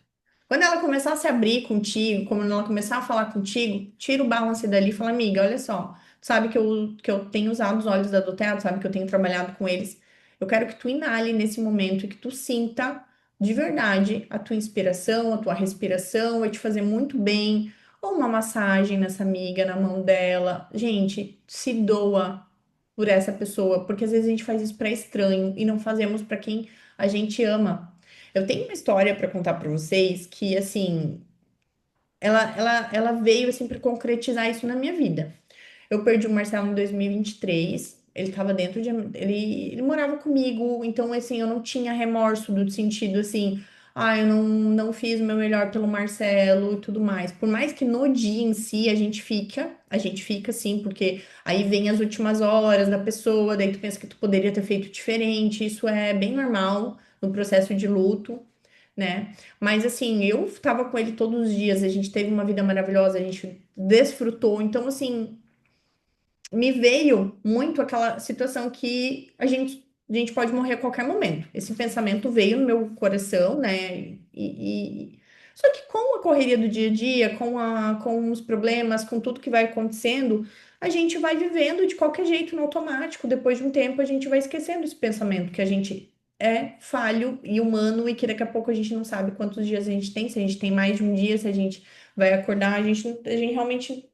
Quando ela começar a se abrir contigo, quando ela começar a falar contigo, tira o balance dali e fala, amiga, olha só, tu sabe que eu tenho usado os olhos da Doterra, sabe que eu tenho trabalhado com eles. Eu quero que tu inale nesse momento e que tu sinta de verdade a tua inspiração, a tua respiração, vai te fazer muito bem. Ou uma massagem nessa amiga, na mão dela. Gente, se doa por essa pessoa, porque às vezes a gente faz isso para estranho e não fazemos para quem a gente ama. Eu tenho uma história para contar para vocês que, assim, ela veio assim para concretizar isso na minha vida. Eu perdi o Marcelo em 2023. Ele estava dentro de. Ele morava comigo, então, assim, eu não tinha remorso do sentido assim. Ah, eu não fiz o meu melhor pelo Marcelo e tudo mais. Por mais que no dia em si a gente fica assim, porque aí vem as últimas horas da pessoa, daí tu pensa que tu poderia ter feito diferente. Isso é bem normal no processo de luto, né? Mas assim, eu estava com ele todos os dias, a gente teve uma vida maravilhosa, a gente desfrutou. Então, assim, me veio muito aquela situação que a gente pode morrer a qualquer momento. Esse pensamento veio no meu coração, né? Só que com a correria do dia a dia, com os problemas, com tudo que vai acontecendo, a gente vai vivendo de qualquer jeito no automático. Depois de um tempo, a gente vai esquecendo esse pensamento que a gente é falho e humano e que daqui a pouco a gente não sabe quantos dias a gente tem, se a gente tem mais de um dia, se a gente vai acordar, a gente realmente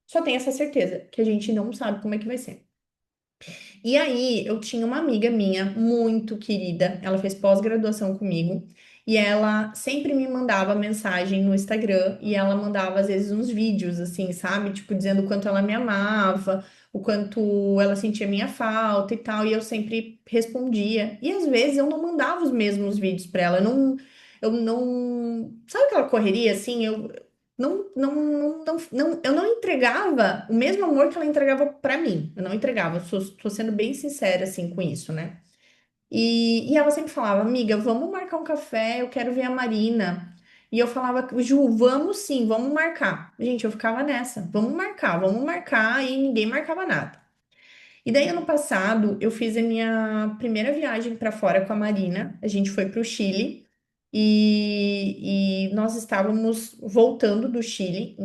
só tem essa certeza, que a gente não sabe como é que vai ser. E aí, eu tinha uma amiga minha, muito querida, ela fez pós-graduação comigo, e ela sempre me mandava mensagem no Instagram, e ela mandava, às vezes, uns vídeos, assim, sabe? Tipo, dizendo o quanto ela me amava, o quanto ela sentia minha falta e tal, e eu sempre respondia. E às vezes eu não mandava os mesmos vídeos pra ela, sabe aquela correria, assim? Eu não entregava o mesmo amor que ela entregava pra mim. Eu não entregava, tô sendo bem sincera assim com isso, né? E ela sempre falava, amiga, vamos marcar um café, eu quero ver a Marina. E eu falava, Ju, vamos sim, vamos marcar. Gente, eu ficava nessa, vamos marcar, e ninguém marcava nada. E daí, ano passado, eu fiz a minha primeira viagem para fora com a Marina. A gente foi para o Chile e nós estávamos voltando do Chile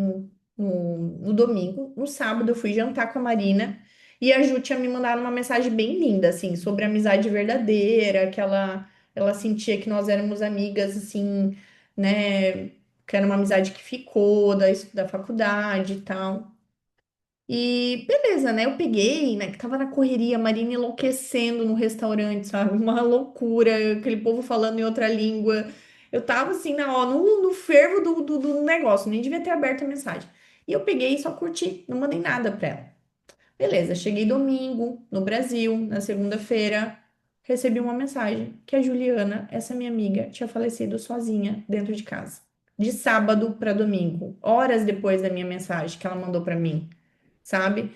no domingo. No sábado, eu fui jantar com a Marina e a Ju tinha me mandado uma mensagem bem linda, assim, sobre amizade verdadeira, que ela sentia que nós éramos amigas, assim, né? Que era uma amizade que ficou da faculdade e tal. E beleza, né? Eu peguei, né? Que tava na correria, a Marina enlouquecendo no restaurante, sabe? Uma loucura, aquele povo falando em outra língua. Eu tava assim, no fervo do negócio, nem devia ter aberto a mensagem. E eu peguei e só curti, não mandei nada pra ela. Beleza, cheguei domingo no Brasil, na segunda-feira, recebi uma mensagem que a Juliana, essa minha amiga, tinha falecido sozinha dentro de casa. De sábado para domingo, horas depois da minha mensagem que ela mandou para mim, sabe?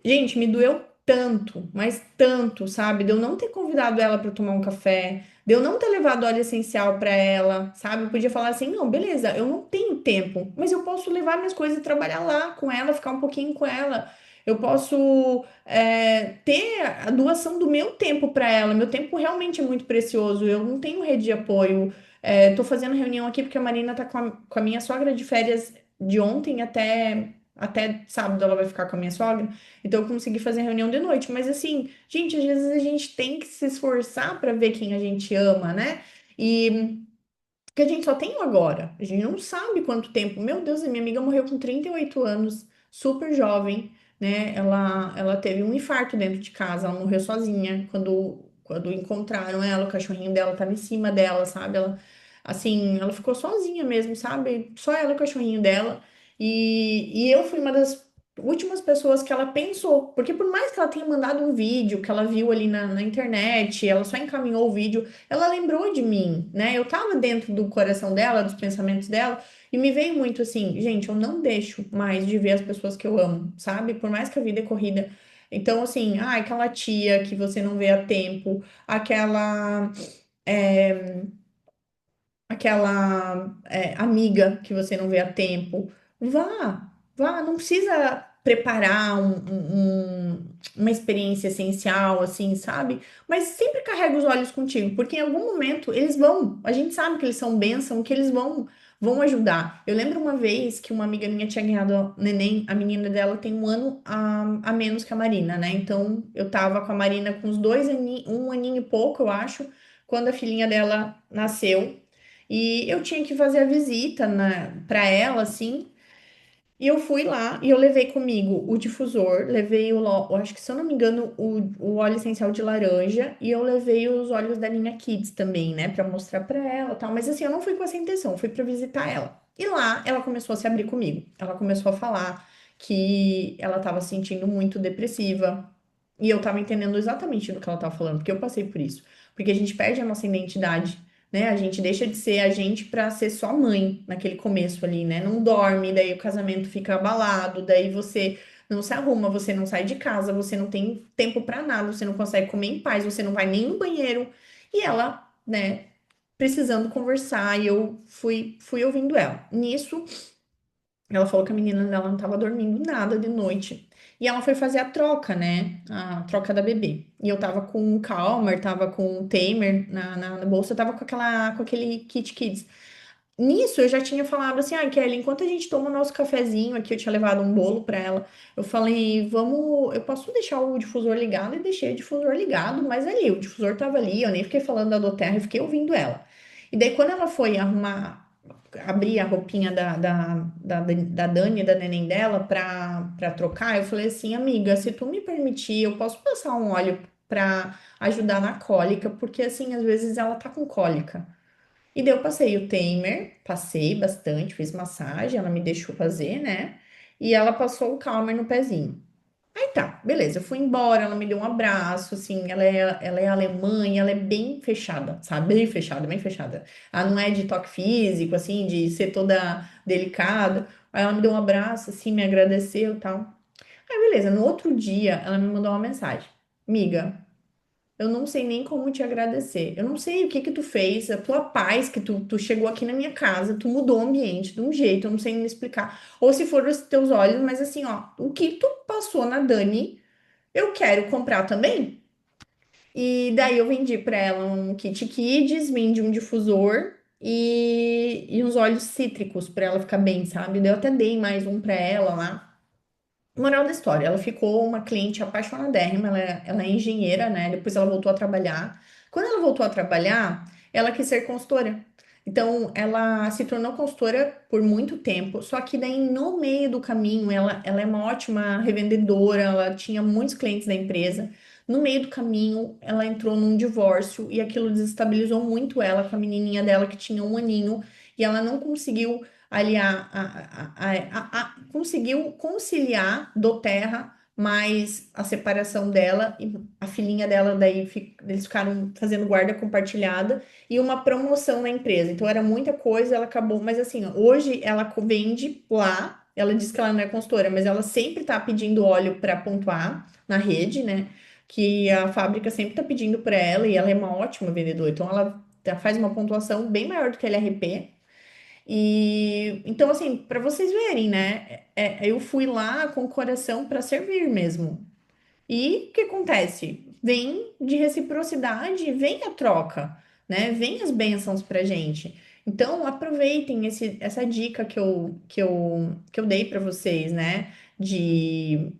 Gente, me doeu tanto, mas tanto, sabe? De eu não ter convidado ela para tomar um café, de eu não ter levado óleo essencial para ela, sabe? Eu podia falar assim: não, beleza, eu não tenho tempo, mas eu posso levar minhas coisas e trabalhar lá com ela, ficar um pouquinho com ela. Eu posso ter a doação do meu tempo para ela. Meu tempo realmente é muito precioso. Eu não tenho rede de apoio. Estou fazendo reunião aqui porque a Marina está com a minha sogra de férias de ontem até sábado ela vai ficar com a minha sogra, então eu consegui fazer reunião de noite. Mas assim, gente, às vezes a gente tem que se esforçar para ver quem a gente ama, né? E que a gente só tem o agora. A gente não sabe quanto tempo. Meu Deus, a minha amiga morreu com 38 anos, super jovem, né? Ela teve um infarto dentro de casa, ela morreu sozinha. Quando encontraram ela, o cachorrinho dela estava em cima dela, sabe? Assim, ela ficou sozinha mesmo, sabe? Só ela e o cachorrinho dela. E eu fui uma das últimas pessoas que ela pensou, porque por mais que ela tenha mandado um vídeo que ela viu ali na internet, ela só encaminhou o vídeo, ela lembrou de mim, né? Eu tava dentro do coração dela, dos pensamentos dela, e me veio muito assim, gente, eu não deixo mais de ver as pessoas que eu amo, sabe? Por mais que a vida é corrida. Então, assim, aquela tia que você não vê a tempo, é, aquela amiga que você não vê há tempo. Vá, não precisa preparar uma experiência essencial, assim, sabe? Mas sempre carrega os olhos contigo, porque em algum momento eles vão, a gente sabe que eles são bênção, que eles vão ajudar. Eu lembro uma vez que uma amiga minha tinha ganhado neném, a menina dela tem um ano a menos que a Marina, né? Então eu tava com a Marina com uns 2 aninhos, 1 aninho e pouco, eu acho, quando a filhinha dela nasceu. E eu tinha que fazer a visita para ela, assim. E eu fui lá e eu levei comigo o difusor, levei eu acho que se eu não me engano, o óleo essencial de laranja e eu levei os óleos da linha Kids também, né, pra mostrar pra ela, e tal. Mas assim, eu não fui com essa intenção, eu fui pra visitar ela. E lá ela começou a se abrir comigo. Ela começou a falar que ela tava se sentindo muito depressiva. E eu tava entendendo exatamente do que ela tava falando, porque eu passei por isso. Porque a gente perde a nossa identidade, né? A gente deixa de ser a gente para ser só mãe naquele começo ali, né? Não dorme, daí o casamento fica abalado, daí você não se arruma, você não sai de casa, você não tem tempo para nada, você não consegue comer em paz, você não vai nem no banheiro. E ela, né, precisando conversar, e eu fui ouvindo ela. Nisso, ela falou que a menina dela não estava dormindo nada de noite. E ela foi fazer a troca, né? A troca da bebê. E eu tava com o Calmer, tava com o Tamer na bolsa, eu tava com aquele Kit Kids. Nisso, eu já tinha falado assim, Kelly, enquanto a gente toma o nosso cafezinho aqui, eu tinha levado um bolo pra ela. Eu falei, vamos, eu posso deixar o difusor ligado? E deixei o difusor ligado, mas ali, o difusor tava ali, eu nem fiquei falando da Doterra, eu fiquei ouvindo ela. E daí, quando ela foi abrir a roupinha da Dani, da neném dela, pra trocar, eu falei assim, amiga, se tu me permitir, eu posso passar um óleo pra ajudar na cólica, porque assim, às vezes ela tá com cólica. E daí eu passei o Tamer, passei bastante, fiz massagem, ela me deixou fazer, né? E ela passou o Calmer no pezinho. Aí tá, beleza, eu fui embora, ela me deu um abraço, assim, ela é alemã e ela é bem fechada, sabe? Bem fechada, bem fechada. Ela não é de toque físico, assim, de ser toda delicada. Aí ela me deu um abraço, assim, me agradeceu e tal. Aí beleza, no outro dia ela me mandou uma mensagem. Miga, eu não sei nem como te agradecer. Eu não sei o que que tu fez, a tua paz que tu chegou aqui na minha casa, tu mudou o ambiente de um jeito, eu não sei nem explicar. Ou se foram os teus olhos, mas assim, ó, o que tu passou na Dani, eu quero comprar também. E daí eu vendi para ela um kit Kids, vendi um difusor e uns óleos cítricos para ela ficar bem, sabe? Daí eu até dei mais um para ela lá. Moral da história, ela ficou uma cliente apaixonadérrima, ela é engenheira, né? Depois ela voltou a trabalhar. Quando ela voltou a trabalhar, ela quis ser consultora. Então, ela se tornou consultora por muito tempo, só que daí no meio do caminho, ela é uma ótima revendedora, ela tinha muitos clientes da empresa. No meio do caminho, ela entrou num divórcio e aquilo desestabilizou muito ela com a menininha dela que tinha um aninho e ela não conseguiu aliar, conseguiu conciliar do Terra mais a separação dela e a filhinha dela, daí eles ficaram fazendo guarda compartilhada e uma promoção na empresa. Então era muita coisa, ela acabou, mas assim, hoje ela vende lá, ela diz que ela não é consultora, mas ela sempre tá pedindo óleo para pontuar na rede, né? Que a fábrica sempre tá pedindo para ela e ela é uma ótima vendedora. Então ela faz uma pontuação bem maior do que a LRP. E então, assim, para vocês verem, né? Eu fui lá com o coração para servir mesmo. E o que acontece? Vem de reciprocidade, vem a troca, né? Vem as bênçãos pra gente. Então, aproveitem essa dica que eu dei para vocês, né? De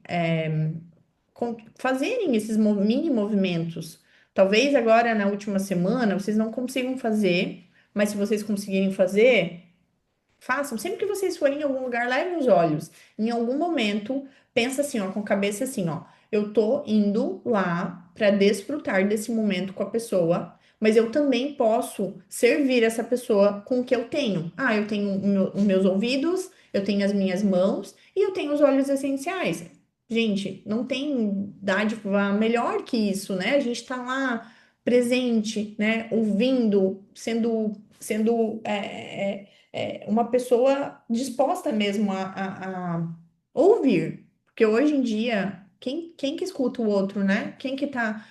fazerem esses mini movimentos. Talvez agora, na última semana, vocês não consigam fazer, mas se vocês conseguirem fazer. Façam, sempre que vocês forem em algum lugar, levem os olhos. Em algum momento, pensa assim, ó, com a cabeça assim, ó, eu tô indo lá para desfrutar desse momento com a pessoa, mas eu também posso servir essa pessoa com o que eu tenho. Ah, eu tenho os meus ouvidos, eu tenho as minhas mãos e eu tenho os óleos essenciais. Gente, não tem dádiva melhor que isso, né? A gente tá lá presente, né? Ouvindo, sendo uma pessoa disposta mesmo a ouvir. Porque hoje em dia, quem que escuta o outro, né? Quem que tá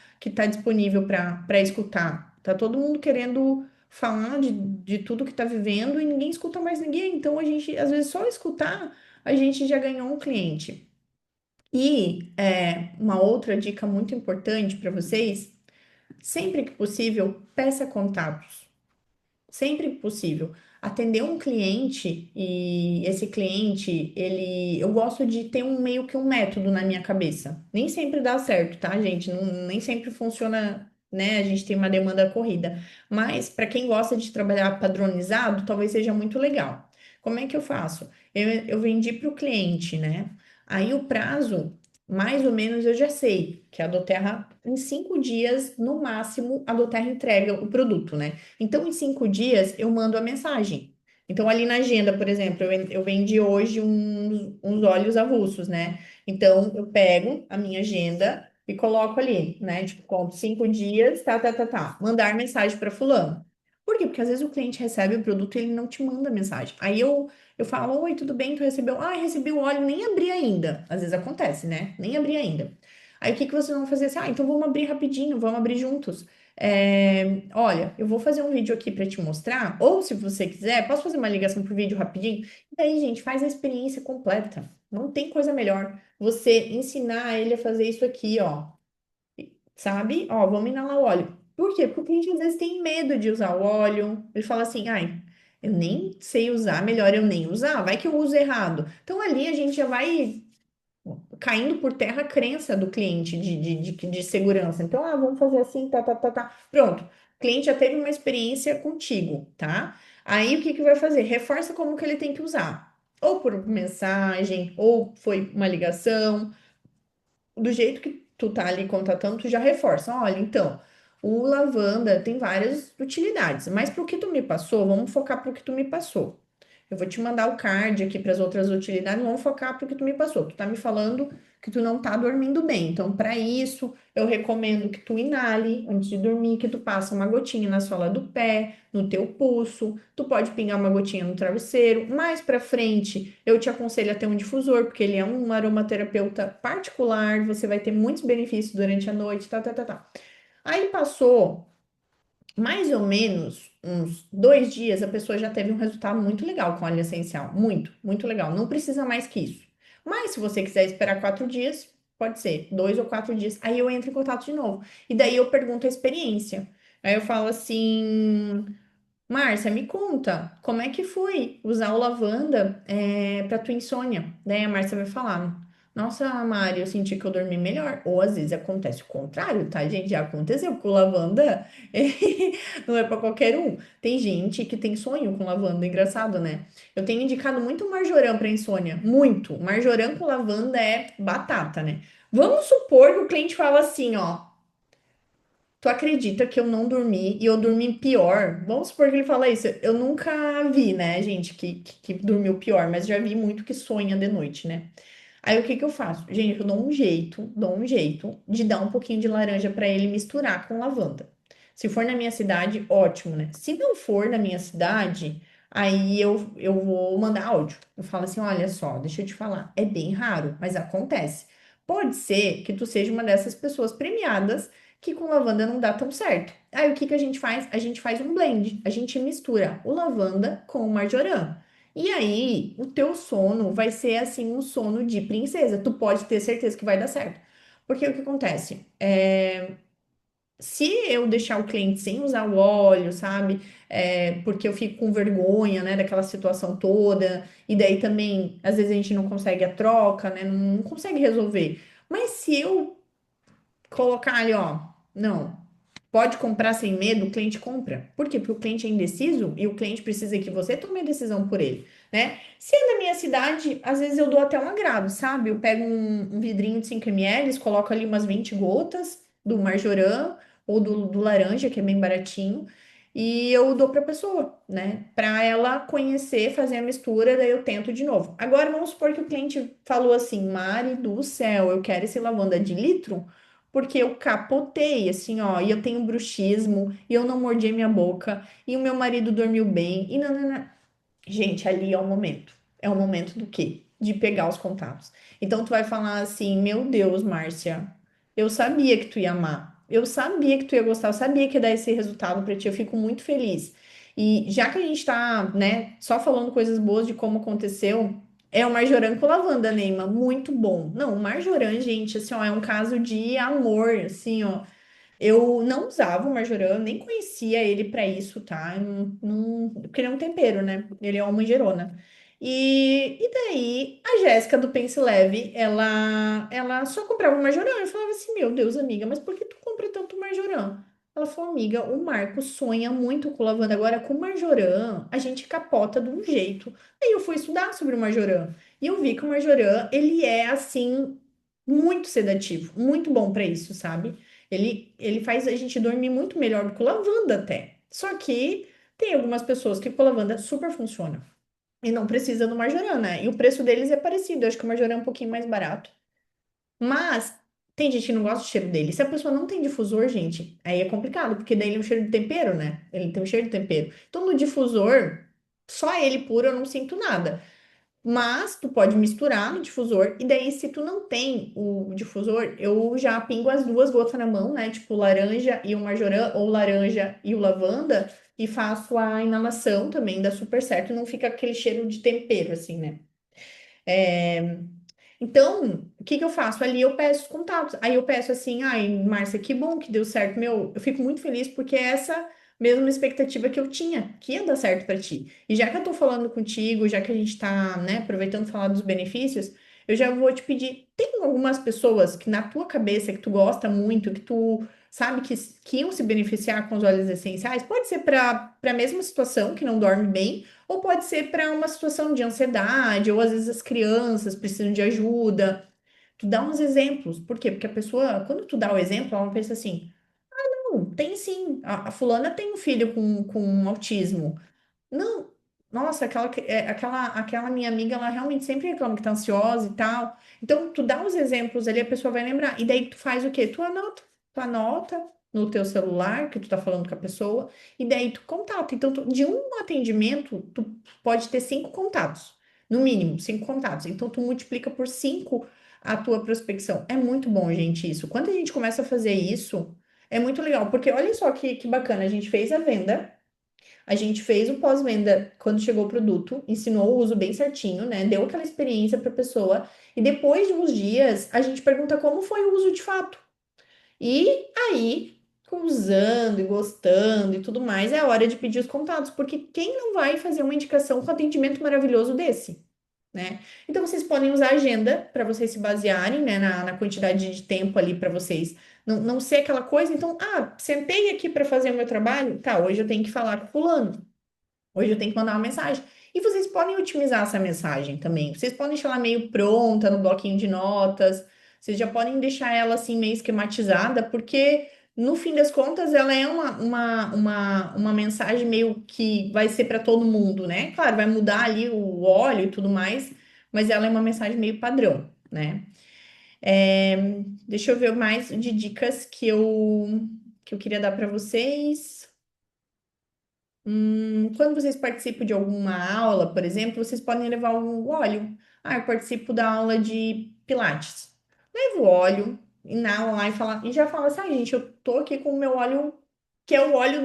disponível para escutar? Tá todo mundo querendo falar de tudo que tá vivendo e ninguém escuta mais ninguém. Então, a gente, às vezes, só escutar, a gente já ganhou um cliente. E uma outra dica muito importante para vocês, sempre que possível, peça contatos. Sempre que possível. Atender um cliente e esse cliente, eu gosto de ter meio que um método na minha cabeça. Nem sempre dá certo, tá, gente? Nem sempre funciona, né? A gente tem uma demanda corrida. Mas para quem gosta de trabalhar padronizado, talvez seja muito legal. Como é que eu faço? Eu vendi para o cliente, né? Aí o prazo, mais ou menos, eu já sei que a Doterra, em 5 dias, no máximo, a Doterra entrega o produto, né? Então, em 5 dias, eu mando a mensagem. Então, ali na agenda, por exemplo, eu vendi hoje uns óleos avulsos, né? Então, eu pego a minha agenda e coloco ali, né? Tipo, conto 5 dias, tá, tá, tá, tá. Mandar mensagem para fulano. Por quê? Porque às vezes o cliente recebe o produto e ele não te manda mensagem. Aí eu falo, oi, tudo bem? Tu recebeu? Ah, recebi o óleo, nem abri ainda. Às vezes acontece, né? Nem abri ainda. Aí o que que vocês vão fazer assim? Ah, então vamos abrir rapidinho, vamos abrir juntos. Olha, eu vou fazer um vídeo aqui para te mostrar, ou se você quiser, posso fazer uma ligação por vídeo rapidinho? E aí, gente, faz a experiência completa. Não tem coisa melhor. Você ensinar ele a fazer isso aqui, ó. Sabe? Ó, vamos inalar o óleo. Por quê? Porque o cliente às vezes tem medo de usar o óleo. Ele fala assim, ai, eu nem sei usar, melhor eu nem usar, vai que eu uso errado. Então ali a gente já vai caindo por terra a crença do cliente de segurança. Então, vamos fazer assim, tá, tá, tá, tá. Pronto. O cliente já teve uma experiência contigo, tá? Aí o que que vai fazer? Reforça como que ele tem que usar. Ou por mensagem, ou foi uma ligação. Do jeito que tu tá ali contatando, tu já reforça. Olha, então, o lavanda tem várias utilidades, mas pro que tu me passou, vamos focar pro que tu me passou. Eu vou te mandar o card aqui para as outras utilidades, vamos focar porque tu me passou. Tu tá me falando que tu não tá dormindo bem. Então, para isso, eu recomendo que tu inale antes de dormir, que tu passa uma gotinha na sola do pé, no teu pulso. Tu pode pingar uma gotinha no travesseiro. Mais para frente, eu te aconselho a ter um difusor, porque ele é um aromaterapeuta particular, você vai ter muitos benefícios durante a noite, tá, tá, tá, tá. Aí passou mais ou menos uns 2 dias, a pessoa já teve um resultado muito legal com óleo essencial. Muito, muito legal. Não precisa mais que isso. Mas se você quiser esperar 4 dias, Pode ser, 2 ou 4 dias. Aí eu entro em contato de novo. E daí eu pergunto a experiência. Aí eu falo assim. Márcia, me conta, como é que foi usar o lavanda para tua insônia? Daí a Márcia vai falar, nossa, Mari, eu senti que eu dormi melhor. Ou às vezes acontece o contrário, tá, gente? Já aconteceu com lavanda, não é para qualquer um. Tem gente que tem sonho com lavanda, engraçado, né? Eu tenho indicado muito marjoram para insônia, muito. Marjoram com lavanda é batata, né? Vamos supor que o cliente fala assim, ó. Tu acredita que eu não dormi e eu dormi pior? Vamos supor que ele fala isso. Eu nunca vi, né, gente, que dormiu pior, mas já vi muito que sonha de noite, né? Aí o que que eu faço? Gente, eu dou um jeito de dar um pouquinho de laranja para ele misturar com lavanda. Se for na minha cidade, ótimo, né? Se não for na minha cidade, aí eu vou mandar áudio. Eu falo assim: olha só, deixa eu te falar, é bem raro, mas acontece. Pode ser que tu seja uma dessas pessoas premiadas que com lavanda não dá tão certo. Aí o que que a gente faz? A gente faz um blend, a gente mistura o lavanda com o marjoram. E aí, o teu sono vai ser assim um sono de princesa. Tu pode ter certeza que vai dar certo. Porque o que acontece? Se eu deixar o cliente sem usar o óleo, sabe? Porque eu fico com vergonha, né, daquela situação toda, e daí também, às vezes a gente não consegue a troca, né? Não consegue resolver. Mas se eu colocar ali, ó, não. Pode comprar sem medo, o cliente compra. Por quê? Porque o cliente é indeciso e o cliente precisa que você tome a decisão por ele, né? Se é na minha cidade, às vezes eu dou até um agrado, sabe? Eu pego um vidrinho de 5 ml, coloco ali umas 20 gotas do marjoram ou do laranja, que é bem baratinho, e eu dou para a pessoa, né? Para ela conhecer, fazer a mistura, daí eu tento de novo. Agora vamos supor que o cliente falou assim: Mari do céu, eu quero esse lavanda de litro porque eu capotei, assim, ó, e eu tenho bruxismo, e eu não mordi a minha boca, e o meu marido dormiu bem, e não. Gente, ali é o momento. É o momento do quê? De pegar os contatos. Então tu vai falar assim: meu Deus, Márcia, eu sabia que tu ia amar. Eu sabia que tu ia gostar, eu sabia que ia dar esse resultado pra ti. Eu fico muito feliz. E já que a gente tá, né, só falando coisas boas de como aconteceu, é o marjoram com lavanda, Neima, muito bom. Não, o marjoram, gente, assim, ó, é um caso de amor, assim, ó. Eu não usava o marjoram, nem conhecia ele para isso, tá? Eu porque ele é um tempero, né? Ele é uma manjerona. E daí, a Jéssica do Pense Leve, ela só comprava marjoram. Eu falava assim, meu Deus, amiga, mas por que tu compra tanto marjoram? Ela falou, amiga, o Marco sonha muito com lavanda. Agora, com marjoram, a gente capota de um jeito. Aí eu fui estudar sobre o marjoram. E eu vi que o marjoram, ele é, assim, muito sedativo. Muito bom para isso, sabe? Ele faz a gente dormir muito melhor do que o lavanda até. Só que tem algumas pessoas que com a lavanda super funciona. E não precisa do marjoram, né? E o preço deles é parecido. Eu acho que o marjoram é um pouquinho mais barato. Mas tem gente que não gosta do cheiro dele. Se a pessoa não tem difusor, gente, aí é complicado, porque daí ele é um cheiro de tempero, né? Ele tem um cheiro de tempero. Então no difusor, só ele puro eu não sinto nada. Mas tu pode misturar no difusor, e daí, se tu não tem o difusor, eu já pingo as duas gotas na mão, né? Tipo, laranja e o marjoram, ou laranja e o lavanda, e faço a inalação também, dá super certo, não fica aquele cheiro de tempero, assim, né? Então, o que que eu faço? Ali eu peço os contatos. Aí eu peço assim, ai, Márcia, que bom que deu certo. Meu, eu fico muito feliz porque é essa mesma expectativa que eu tinha, que ia dar certo para ti. E já que eu tô falando contigo, já que a gente tá, né, aproveitando falar dos benefícios, eu já vou te pedir, tem algumas pessoas que na tua cabeça, que tu gosta muito, que tu sabe que iam se beneficiar com os óleos essenciais? Pode ser para a mesma situação, que não dorme bem, ou pode ser para uma situação de ansiedade, ou às vezes as crianças precisam de ajuda. Tu dá uns exemplos. Por quê? Porque a pessoa, quando tu dá o exemplo, ela pensa assim: não, tem sim, a fulana tem um filho com autismo. Não, nossa, aquela minha amiga, ela realmente sempre reclama que tá ansiosa e tal. Então, tu dá os exemplos ali, a pessoa vai lembrar. E daí tu faz o quê? Tu anota no teu celular que tu tá falando com a pessoa, e daí tu contata. Então, de um atendimento, tu pode ter 5 contatos, no mínimo, 5 contatos. Então, tu multiplica por 5 a tua prospecção. É muito bom, gente, isso. Quando a gente começa a fazer isso, é muito legal, porque olha só que bacana, a gente fez a venda. A gente fez o pós-venda quando chegou o produto, ensinou o uso bem certinho, né? Deu aquela experiência para a pessoa. E depois de uns dias, a gente pergunta como foi o uso de fato. E aí, usando e gostando e tudo mais, é hora de pedir os contatos, porque quem não vai fazer uma indicação com atendimento maravilhoso desse? Né? Então vocês podem usar a agenda para vocês se basearem, né, na quantidade de tempo ali para vocês não ser aquela coisa. Então, sentei aqui para fazer o meu trabalho, tá, hoje eu tenho que falar com fulano. Hoje eu tenho que mandar uma mensagem. E vocês podem otimizar essa mensagem também. Vocês podem deixar ela meio pronta no bloquinho de notas. Vocês já podem deixar ela assim meio esquematizada, porque no fim das contas ela é uma mensagem meio que vai ser para todo mundo, né? Claro, vai mudar ali o óleo e tudo mais, mas ela é uma mensagem meio padrão, né? É, deixa eu ver mais de dicas que eu queria dar para vocês. Quando vocês participam de alguma aula, por exemplo, vocês podem levar o óleo. Eu participo da aula de Pilates. Leva o óleo e na aula lá e já fala assim, gente, eu tô aqui com o meu óleo, que é o óleo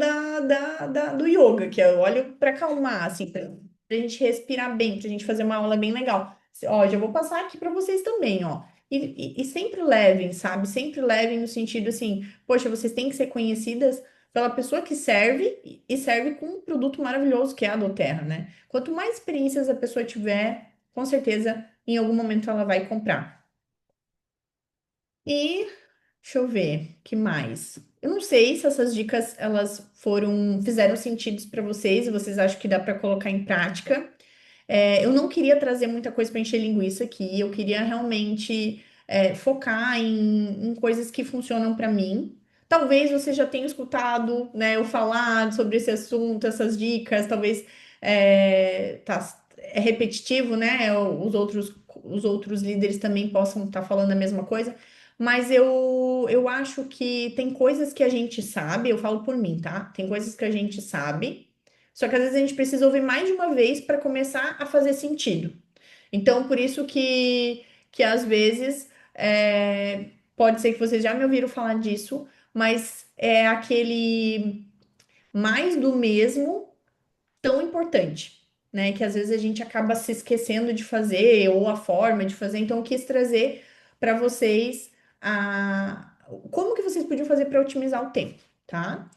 do yoga, que é o óleo para acalmar, assim, pra gente respirar bem, pra gente fazer uma aula bem legal. Ó, já vou passar aqui para vocês também, ó. E sempre levem, sabe? Sempre levem no sentido assim, poxa, vocês têm que ser conhecidas pela pessoa que serve e serve com um produto maravilhoso que é a doTERRA, né? Quanto mais experiências a pessoa tiver, com certeza em algum momento ela vai comprar. E deixa eu ver, que mais? Eu não sei se essas dicas elas fizeram sentido para vocês e vocês acham que dá para colocar em prática. Eu não queria trazer muita coisa para encher linguiça aqui, eu queria realmente focar em coisas que funcionam para mim. Talvez você já tenha escutado, né, eu falar sobre esse assunto, essas dicas, talvez é repetitivo, né? Os outros líderes também possam estar falando a mesma coisa, mas eu acho que tem coisas que a gente sabe, eu falo por mim, tá? Tem coisas que a gente sabe. Só que às vezes a gente precisa ouvir mais de uma vez para começar a fazer sentido. Então, por isso que às vezes pode ser que vocês já me ouviram falar disso, mas é aquele mais do mesmo tão importante, né? Que às vezes a gente acaba se esquecendo de fazer ou a forma de fazer. Então, eu quis trazer para vocês como que vocês podiam fazer para otimizar o tempo, tá?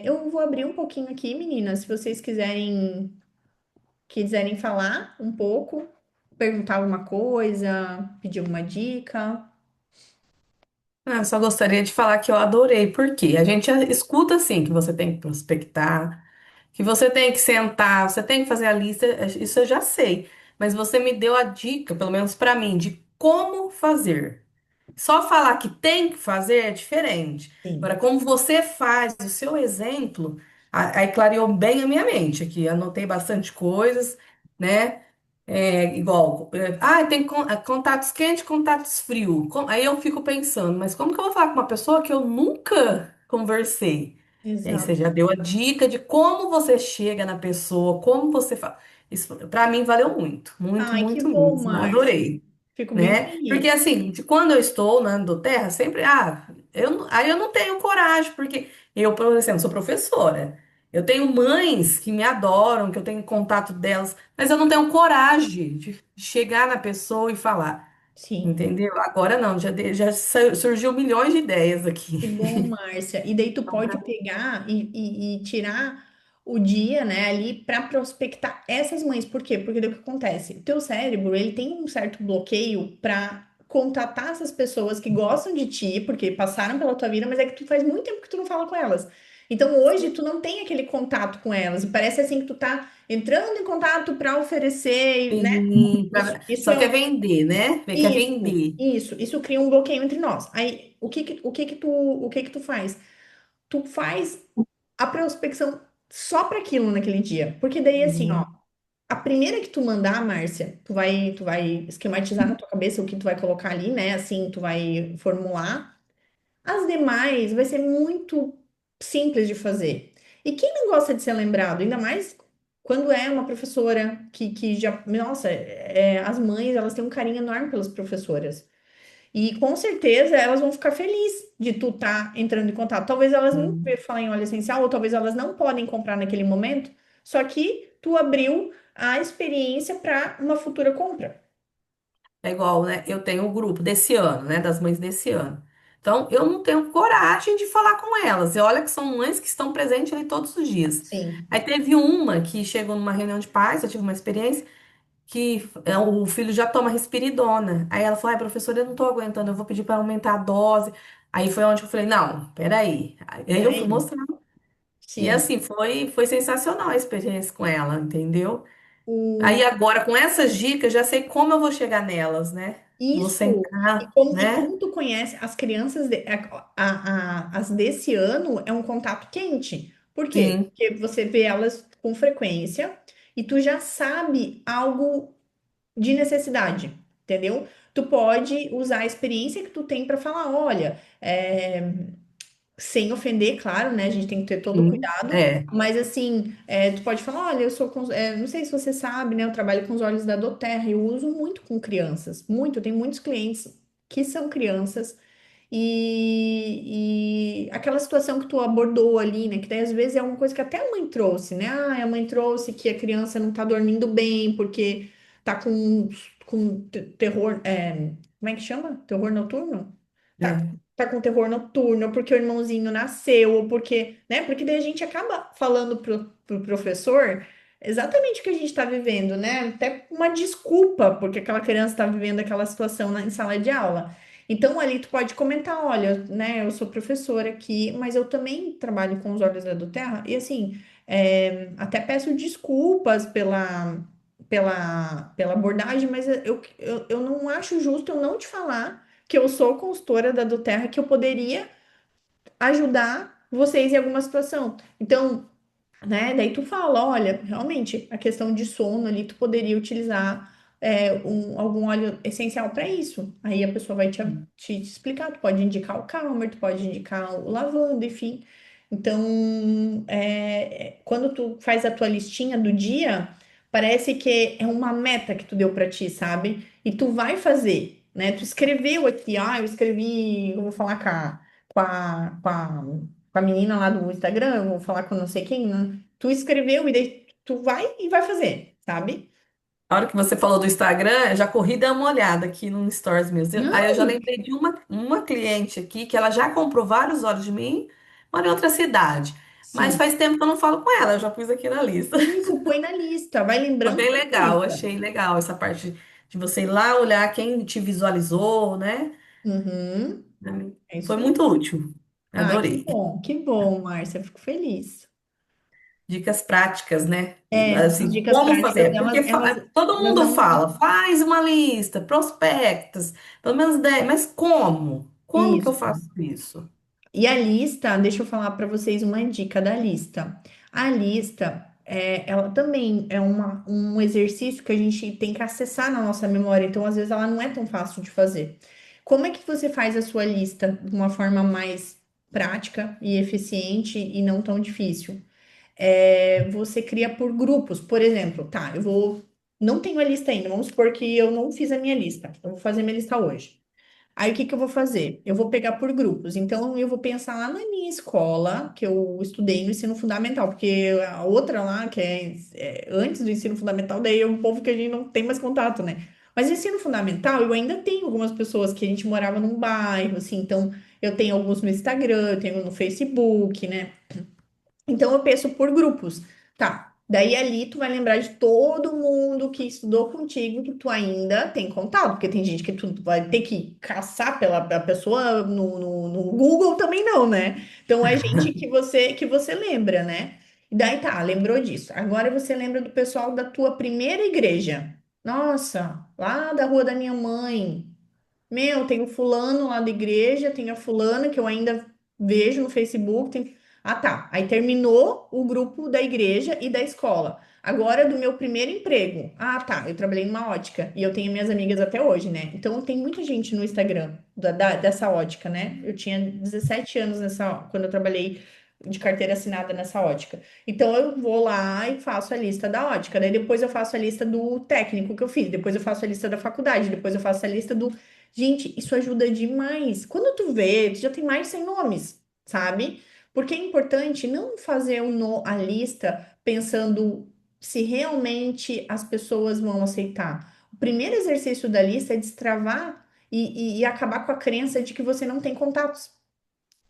Eu vou abrir um pouquinho aqui, meninas, se vocês quiserem falar um pouco, perguntar alguma coisa, pedir alguma dica. Eu só gostaria de falar que eu adorei, porque a gente escuta assim que você tem que prospectar, que você tem que sentar, você tem que fazer a lista, isso eu já sei. Mas você me deu a dica, pelo menos para mim, de como fazer. Só falar que tem que fazer é diferente. Agora, Sim, como você faz, o seu exemplo, aí clareou bem a minha mente aqui. Anotei bastante coisas, né? Igual, tem contatos quentes, contatos frios. Aí eu fico pensando, mas como que eu vou falar com uma pessoa que eu nunca conversei? E aí você exato. já deu a dica de como você chega na pessoa, como você fala. Isso para mim valeu muito, muito, Ai, que muito bom, mesmo. Márcia. Adorei, Fico bem né? Porque feliz. assim, quando eu estou na do Terra, sempre, aí eu não tenho coragem, porque eu, por exemplo, sou professora. Eu tenho mães que me adoram, que eu tenho contato delas, mas eu não tenho coragem de chegar na pessoa e falar, Sim. entendeu? Agora não, já surgiu milhões de ideias Que aqui. bom, Márcia. E daí tu Então, pode pegar e tirar o dia, né, ali para prospectar essas mães. Por quê? Porque daí o que acontece? O teu cérebro, ele tem um certo bloqueio para contatar essas pessoas que gostam de ti, porque passaram pela tua vida, mas é que tu faz muito tempo que tu não fala com elas. Então hoje tu não tem aquele contato com elas. E parece assim que tu tá entrando em contato para oferecer, né? sim, Isso só é quer vender, né? Quer vender. isso cria um bloqueio entre nós. Aí, o que que tu faz? Tu faz a prospecção só para aquilo naquele dia. Porque daí, assim, ó, Uhum. a primeira que tu mandar, Márcia, tu vai esquematizar na tua cabeça o que tu vai colocar ali, né? Assim, tu vai formular. As demais vai ser muito simples de fazer. E quem não gosta de ser lembrado, ainda mais quando é uma professora que já. Nossa, as mães, elas têm um carinho enorme pelas professoras. E com certeza elas vão ficar felizes de tu estar entrando em contato. Talvez elas nunca Hum. ouviram falar em óleo essencial, ou talvez elas não podem comprar naquele momento, só que tu abriu a experiência para uma futura compra. É igual, né? Eu tenho o grupo desse ano, né? Das mães desse ano. Então, eu não tenho coragem de falar com elas. E olha que são mães que estão presentes ali todos os dias. Sim. Aí teve uma que chegou numa reunião de pais, eu tive uma experiência, que o filho já toma risperidona. Aí ela falou, ai, professora, eu não tô aguentando, eu vou pedir para aumentar a dose. Aí foi onde eu falei, não, peraí. Aí eu fui Peraí. mostrando. E Sim. assim, foi sensacional a experiência com ela, entendeu? O, Aí agora, com essas dicas, já sei como eu vou chegar nelas, né? Vou isso. sentar, E né? como tu conhece as crianças, as desse ano, é um contato quente. Por quê? Sim. Porque você vê elas com frequência e tu já sabe algo de necessidade, entendeu? Tu pode usar a experiência que tu tem para falar, olha, sem ofender, claro, né? A gente tem que ter todo o Sim. cuidado, É. mas assim, tu pode falar, olha, eu sou, não sei se você sabe, né? Eu trabalho com os olhos da Doterra, eu uso muito com crianças, muito, tem muitos clientes que são crianças e aquela situação que tu abordou ali, né? Que daí às vezes é uma coisa que até a mãe trouxe, né? Ah, a mãe trouxe que a criança não tá dormindo bem porque tá com terror, como é que chama? Terror noturno? Tá, É. tá com terror noturno, porque o irmãozinho nasceu, ou porque, né? Porque daí a gente acaba falando pro professor exatamente o que a gente tá vivendo, né? Até uma desculpa, porque aquela criança tá vivendo aquela situação em sala de aula. Então, ali tu pode comentar, olha, né, eu sou professora aqui, mas eu também trabalho com os olhos da do Terra, e assim, até peço desculpas pela abordagem, mas eu não acho justo eu não te falar que eu sou consultora da do Terra, que eu poderia ajudar vocês em alguma situação. Então, né? Daí tu fala, olha, realmente, a questão de sono ali, tu poderia utilizar algum óleo essencial para isso. Aí a pessoa vai te explicar, tu pode indicar o Calmer, tu pode indicar o lavanda, enfim. Então, quando tu faz a tua listinha do dia, parece que é uma meta que tu deu para ti, sabe? E tu vai fazer, né? Tu escreveu aqui, eu escrevi, eu vou falar com a menina lá do Instagram, eu vou falar com não sei quem, né? Tu escreveu e daí tu vai e vai fazer, sabe? A hora que você falou do Instagram, eu já corri e dei uma olhada aqui no Stories mesmo. Aí eu já Não, lembrei de uma cliente aqui que ela já comprou vários óleos de mim, mora em outra cidade. Mas sim. faz tempo que eu não falo com ela, eu já pus aqui na lista. Isso, põe na lista, vai Foi lembrando, bem põe na legal, lista. achei legal essa parte de você ir lá olhar quem te visualizou, né? Uhum, é Foi isso aí. muito útil. Ah, Adorei. que bom, Márcia, fico feliz. Dicas práticas, né? As Assim, dicas como práticas, fazer? Porque todo elas mundo não. fala, faz uma lista, prospectas, pelo menos 10, mas como? Como que eu Isso. faço isso? E a lista, deixa eu falar para vocês uma dica da lista. A lista, ela também é um exercício que a gente tem que acessar na nossa memória, então às vezes ela não é tão fácil de fazer. Como é que você faz a sua lista de uma forma mais prática e eficiente e não tão difícil? Você cria por grupos, por exemplo, tá, não tenho a lista ainda, vamos supor que eu não fiz a minha lista, eu vou fazer minha lista hoje. Aí o que que eu vou fazer? Eu vou pegar por grupos. Então eu vou pensar lá na minha escola, que eu estudei no ensino fundamental, porque a outra lá, que antes do ensino fundamental, daí é um povo que a gente não tem mais contato, né? Mas ensino fundamental, eu ainda tenho algumas pessoas que a gente morava num bairro, assim, então eu tenho alguns no Instagram, eu tenho no Facebook, né? Então eu penso por grupos. Tá. Daí ali tu vai lembrar de todo mundo que estudou contigo que tu ainda tem contato, porque tem gente que tu vai ter que caçar pela pessoa no Google também não, né? Então é gente que você lembra, né? E daí tá, lembrou disso. Agora você lembra do pessoal da tua primeira igreja. Nossa, lá da rua da minha mãe. Meu, tem o fulano lá da igreja, tem a fulana que eu ainda vejo no Facebook. Ah, tá. Aí terminou o grupo da igreja e da escola. Agora, do meu primeiro emprego. Ah, tá. Eu trabalhei numa ótica e eu tenho minhas amigas até hoje, né? Então, tem muita gente no Instagram dessa ótica, né? Eu tinha 17 anos quando eu trabalhei de carteira assinada nessa ótica. Então, eu vou lá e faço a lista da ótica. Daí, depois eu faço a lista do técnico que eu fiz. Depois eu faço a lista da faculdade. Depois eu faço a lista do Gente, isso ajuda demais. Quando tu vê, tu já tem mais de 100 nomes, sabe? Porque é importante não fazer a lista pensando se realmente as pessoas vão aceitar. O primeiro exercício da lista é destravar e acabar com a crença de que você não tem contatos,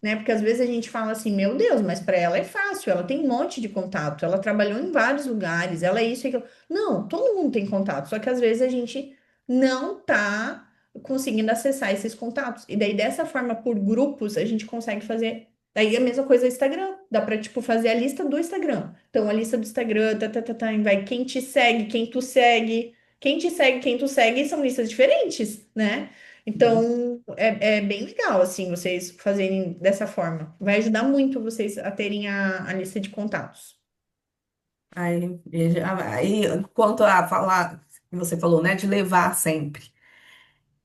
né? Porque às vezes a gente fala assim, meu Deus, mas para ela é fácil, ela tem um monte de contato, ela trabalhou em vários lugares, ela é isso e aquilo. Não, todo mundo tem contato, só que às vezes a gente não tá conseguindo acessar esses contatos. E daí dessa forma, por grupos, a gente consegue fazer. Daí a mesma coisa no Instagram, dá para tipo fazer a lista do Instagram. Então a lista do Instagram, e vai quem te segue, quem tu segue, quem te segue, quem tu segue, são listas diferentes, né? Então, é bem legal, assim, vocês fazerem dessa forma. Vai ajudar muito vocês a terem a lista de contatos. Aí, quanto a falar, que você falou, né, de levar sempre.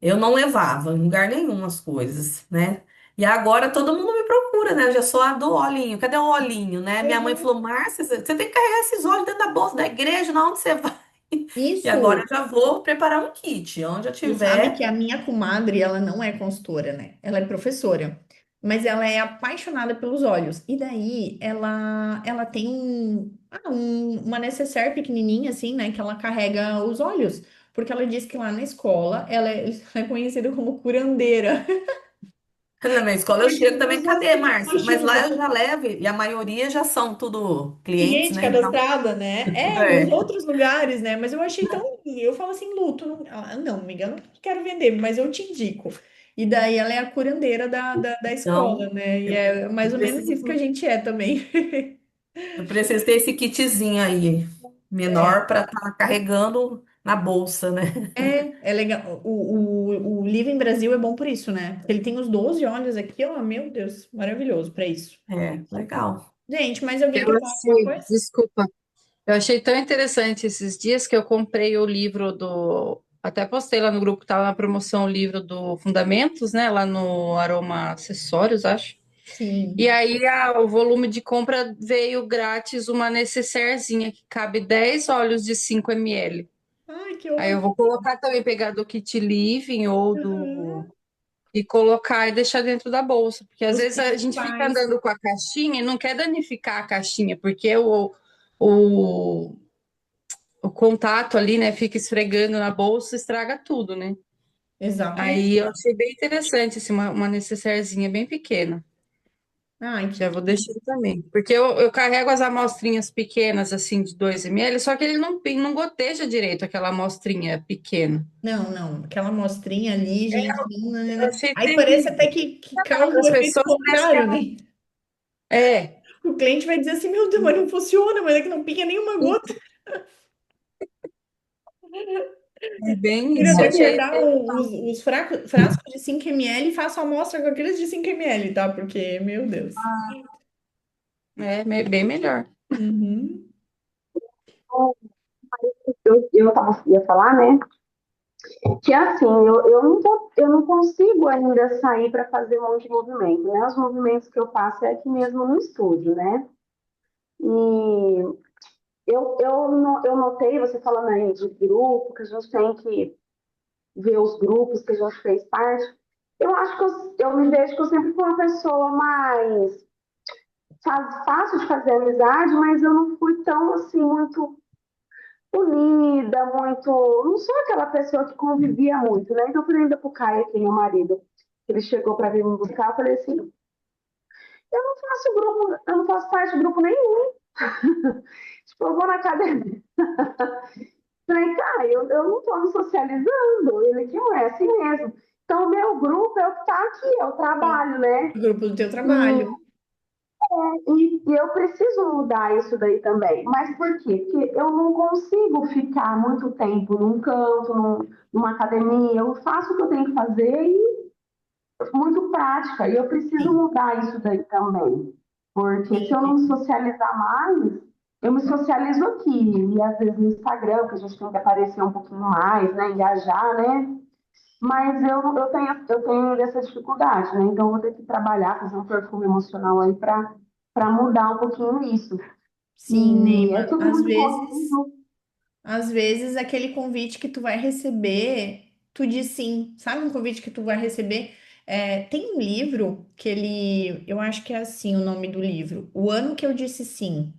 Eu não levava em lugar nenhum as coisas, né? E agora todo mundo me procura, né? Eu já sou a do olhinho. Cadê o olhinho, né? Minha mãe Uhum. falou, Márcia, você tem que carregar esses olhos dentro da bolsa da igreja, na onde você vai? E agora Isso. eu já vou preparar um kit, onde eu Tu sabe que tiver. a minha comadre, ela não é consultora, né? Ela é professora, mas ela é apaixonada pelos olhos. E daí ela tem uma necessaire pequenininha, assim, né? Que ela carrega os olhos. Porque ela diz que lá na escola ela é conhecida como curandeira. Na minha escola eu Porque chego as também, pessoas cadê, que Márcia? Mas lá ajudam. eu já levo, e a maioria já são tudo clientes, Cliente né? Então, cadastrada, né? É, nos é. outros lugares, né? Mas eu achei tão. Eu falo assim, Lu, tu não. Não, amiga, eu não quero vender, mas eu te indico. E daí ela é a curandeira da escola, Então, né? E eu, é mais eu ou menos isso que a preciso, gente é também. eu preciso ter esse kitzinho aí, menor, para estar carregando na bolsa, né? É legal. O Living Brasil é bom por isso, né? Porque ele tem os 12 olhos aqui, ó. Meu Deus, maravilhoso para isso. É, legal. Gente, mais alguém Eu quer falar alguma achei, coisa? desculpa, eu achei tão interessante esses dias que eu comprei o livro do. Até postei lá no grupo que estava na promoção o livro do Fundamentos, né? Lá no Aroma Acessórios, acho. E Sim. aí o volume de compra veio grátis uma necessairezinha que cabe 10 óleos de 5 ml. Ai, que Aí eu ótimo. vou colocar também, pegar do Kit Living ou do. Uhum. E colocar e deixar dentro da bolsa. Porque às Os vezes a gente fica principais. andando com a caixinha e não quer danificar a caixinha, porque o, o contato ali, né, fica esfregando na bolsa, estraga tudo, né? Exatamente. Aí eu achei bem interessante, assim, uma necessairezinha bem pequena. Ai, Já vou deixar também. Porque eu carrego as amostrinhas pequenas, assim, de 2 ml, só que ele não goteja direito aquela amostrinha pequena. não, não. Aquela amostrinha ali, gente. Não, não, não, Eu não. achei Aí parece até que causa o as efeito pessoas parecem que contrário, né? é, O cliente vai dizer assim: Meu Deus, mas não funciona, mas é que não pinga nenhuma gota. é bem Queria isso. Eu até achei guardar os frascos de 5 ml e faço a amostra com aqueles de 5 ml, tá? Porque, meu Deus. bem melhor. Uhum. Ia falar, né? Que assim, eu não consigo ainda sair para fazer um monte de movimento, né? Os movimentos que eu faço é aqui mesmo no estúdio, né? E eu notei você falando aí de grupo, que a gente tem que ver os grupos que a gente fez parte. Eu acho que eu me vejo que eu sempre fui uma pessoa mais fácil de fazer amizade, mas eu não fui tão assim, muito unida, muito. Não sou aquela pessoa que convivia muito, né? Então, por exemplo, pro Caio, aqui, meu marido, ele chegou para vir me buscar, eu falei assim: eu não faço grupo, eu não faço parte de grupo nenhum. Tipo, eu vou na academia. Falei, Caio, eu não estou me socializando. Ele que não é assim mesmo. Então, o meu grupo é o que está aqui, é o trabalho, né? O grupo do teu E, trabalho. e eu preciso mudar isso daí também. Mas por quê? Porque eu não consigo ficar muito tempo num canto, numa academia. Eu faço o que eu tenho que fazer e muito prática. E eu preciso Sim, mudar isso daí também. Porque se eu não sim. me socializar mais, eu me socializo aqui. E às vezes no Instagram, que a gente tem que aparecer um pouquinho mais, né? Engajar, né? Mas eu tenho essa dificuldade, né? Então eu vou ter que trabalhar, fazer um perfume emocional aí para mudar um pouquinho isso. Sim, E é Neima. tudo muito corrido. Às vezes aquele convite que tu vai receber. tu diz sim, sabe? Um convite que tu vai receber. Tem um livro que eu acho que é assim o nome do livro, O Ano que Eu Disse Sim.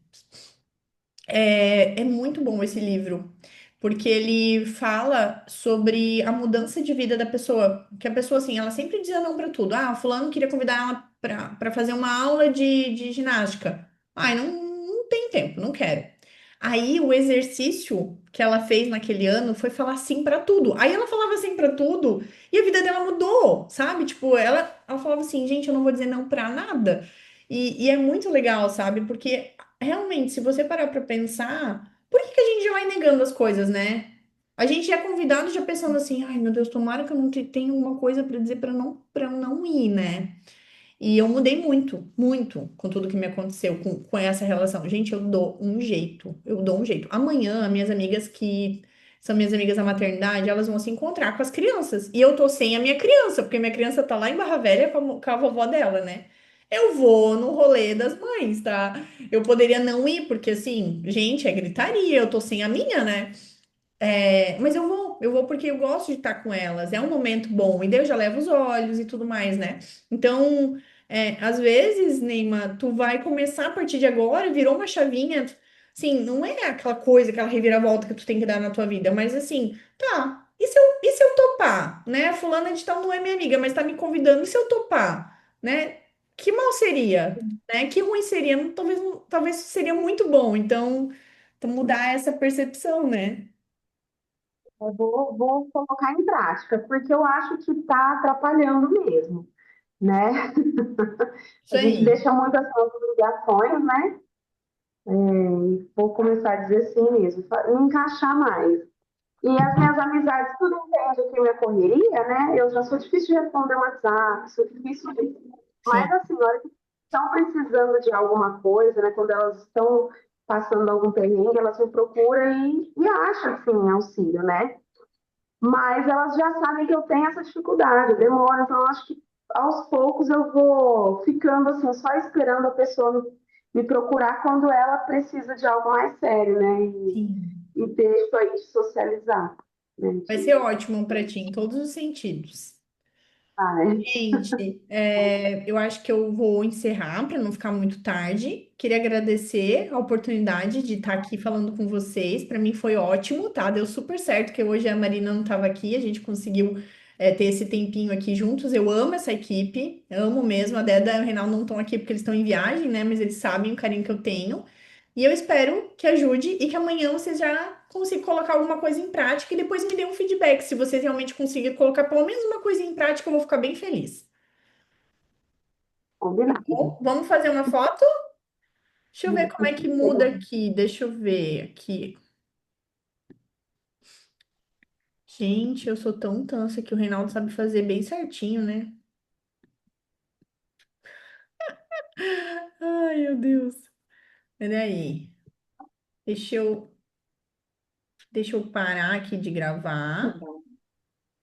É muito bom esse livro, porque ele fala sobre a mudança de vida da pessoa. Que a pessoa, assim, ela sempre dizia não para tudo. Ah, fulano queria convidar ela para fazer uma aula de ginástica. Ai, não tem tempo, não quero. Aí o exercício que ela fez naquele ano foi falar sim para tudo. Aí ela falava sim para tudo e a vida dela mudou, sabe? Tipo, ela falava assim, gente, eu não vou dizer não para nada. E é muito legal, sabe? Porque realmente, se você parar para pensar, por que que a gente já vai negando as coisas, né? A gente é convidado já pensando assim, ai meu Deus, tomara que eu não tenha alguma coisa para dizer para não ir, né? E eu mudei muito, muito com tudo que me aconteceu com essa relação. Gente, eu dou um jeito, eu dou um jeito. Amanhã, minhas amigas que são minhas amigas da maternidade, elas vão se encontrar com as crianças. E eu tô sem a minha criança, porque minha criança tá lá em Barra Velha com a vovó dela, né? Eu vou no rolê das mães, tá? Eu poderia não ir, porque assim, gente, é gritaria, eu tô sem a minha, né? Mas eu vou porque eu gosto de estar com elas, é um momento bom, e daí eu já levo os olhos e tudo mais, né? Então, às vezes, Neima, tu vai começar a partir de agora, virou uma chavinha, assim, não é aquela coisa, aquela reviravolta que tu tem que dar na tua vida, mas assim, tá, e se eu topar, né? Fulana de tal não é minha amiga, mas tá me convidando, e se eu topar, né? Que mal seria, né? Que ruim seria, talvez seria muito bom, então mudar essa percepção, né? Vou colocar em prática, porque eu acho que está atrapalhando mesmo, né? Isso A gente aí. deixa muitas obrigações, né? Vou começar a dizer sim mesmo, me encaixar mais. E as minhas amizades, tudo entende que minha correria, né? Eu já sou difícil de responder um WhatsApp, sou difícil de... Mas, Sim. assim, na hora que estão precisando de alguma coisa, né? Quando elas estão passando algum perrengue, elas me procuram e acham, assim, auxílio, né? Mas elas já sabem que eu tenho essa dificuldade, demora, então eu acho que aos poucos eu vou ficando assim, só esperando a pessoa me procurar quando ela precisa de algo mais sério, né? Sim. E deixo aí de socializar, né? Vai ser ótimo para ti em todos os sentidos. É. Gente, eu acho que eu vou encerrar para não ficar muito tarde. Queria agradecer a oportunidade de estar aqui falando com vocês. Para mim foi ótimo, tá? Deu super certo que hoje a Marina não estava aqui, a gente conseguiu, ter esse tempinho aqui juntos. Eu amo essa equipe, amo mesmo. A Deda e o Reinaldo não estão aqui porque eles estão em viagem, né? Mas eles sabem o carinho que eu tenho. E eu espero que ajude e que amanhã vocês já consigam colocar alguma coisa em prática e depois me dê um feedback. Se vocês realmente conseguirem colocar pelo menos uma coisa em prática, eu vou ficar bem feliz. Combinado. Bom, vamos fazer uma foto? Deixa eu ver como é que muda Sim. aqui. Deixa eu ver aqui. Gente, eu sou tão tansa que o Reinaldo sabe fazer bem certinho, né? Ai, meu Deus. Peraí. Deixa eu, deixa eu parar aqui de gravar.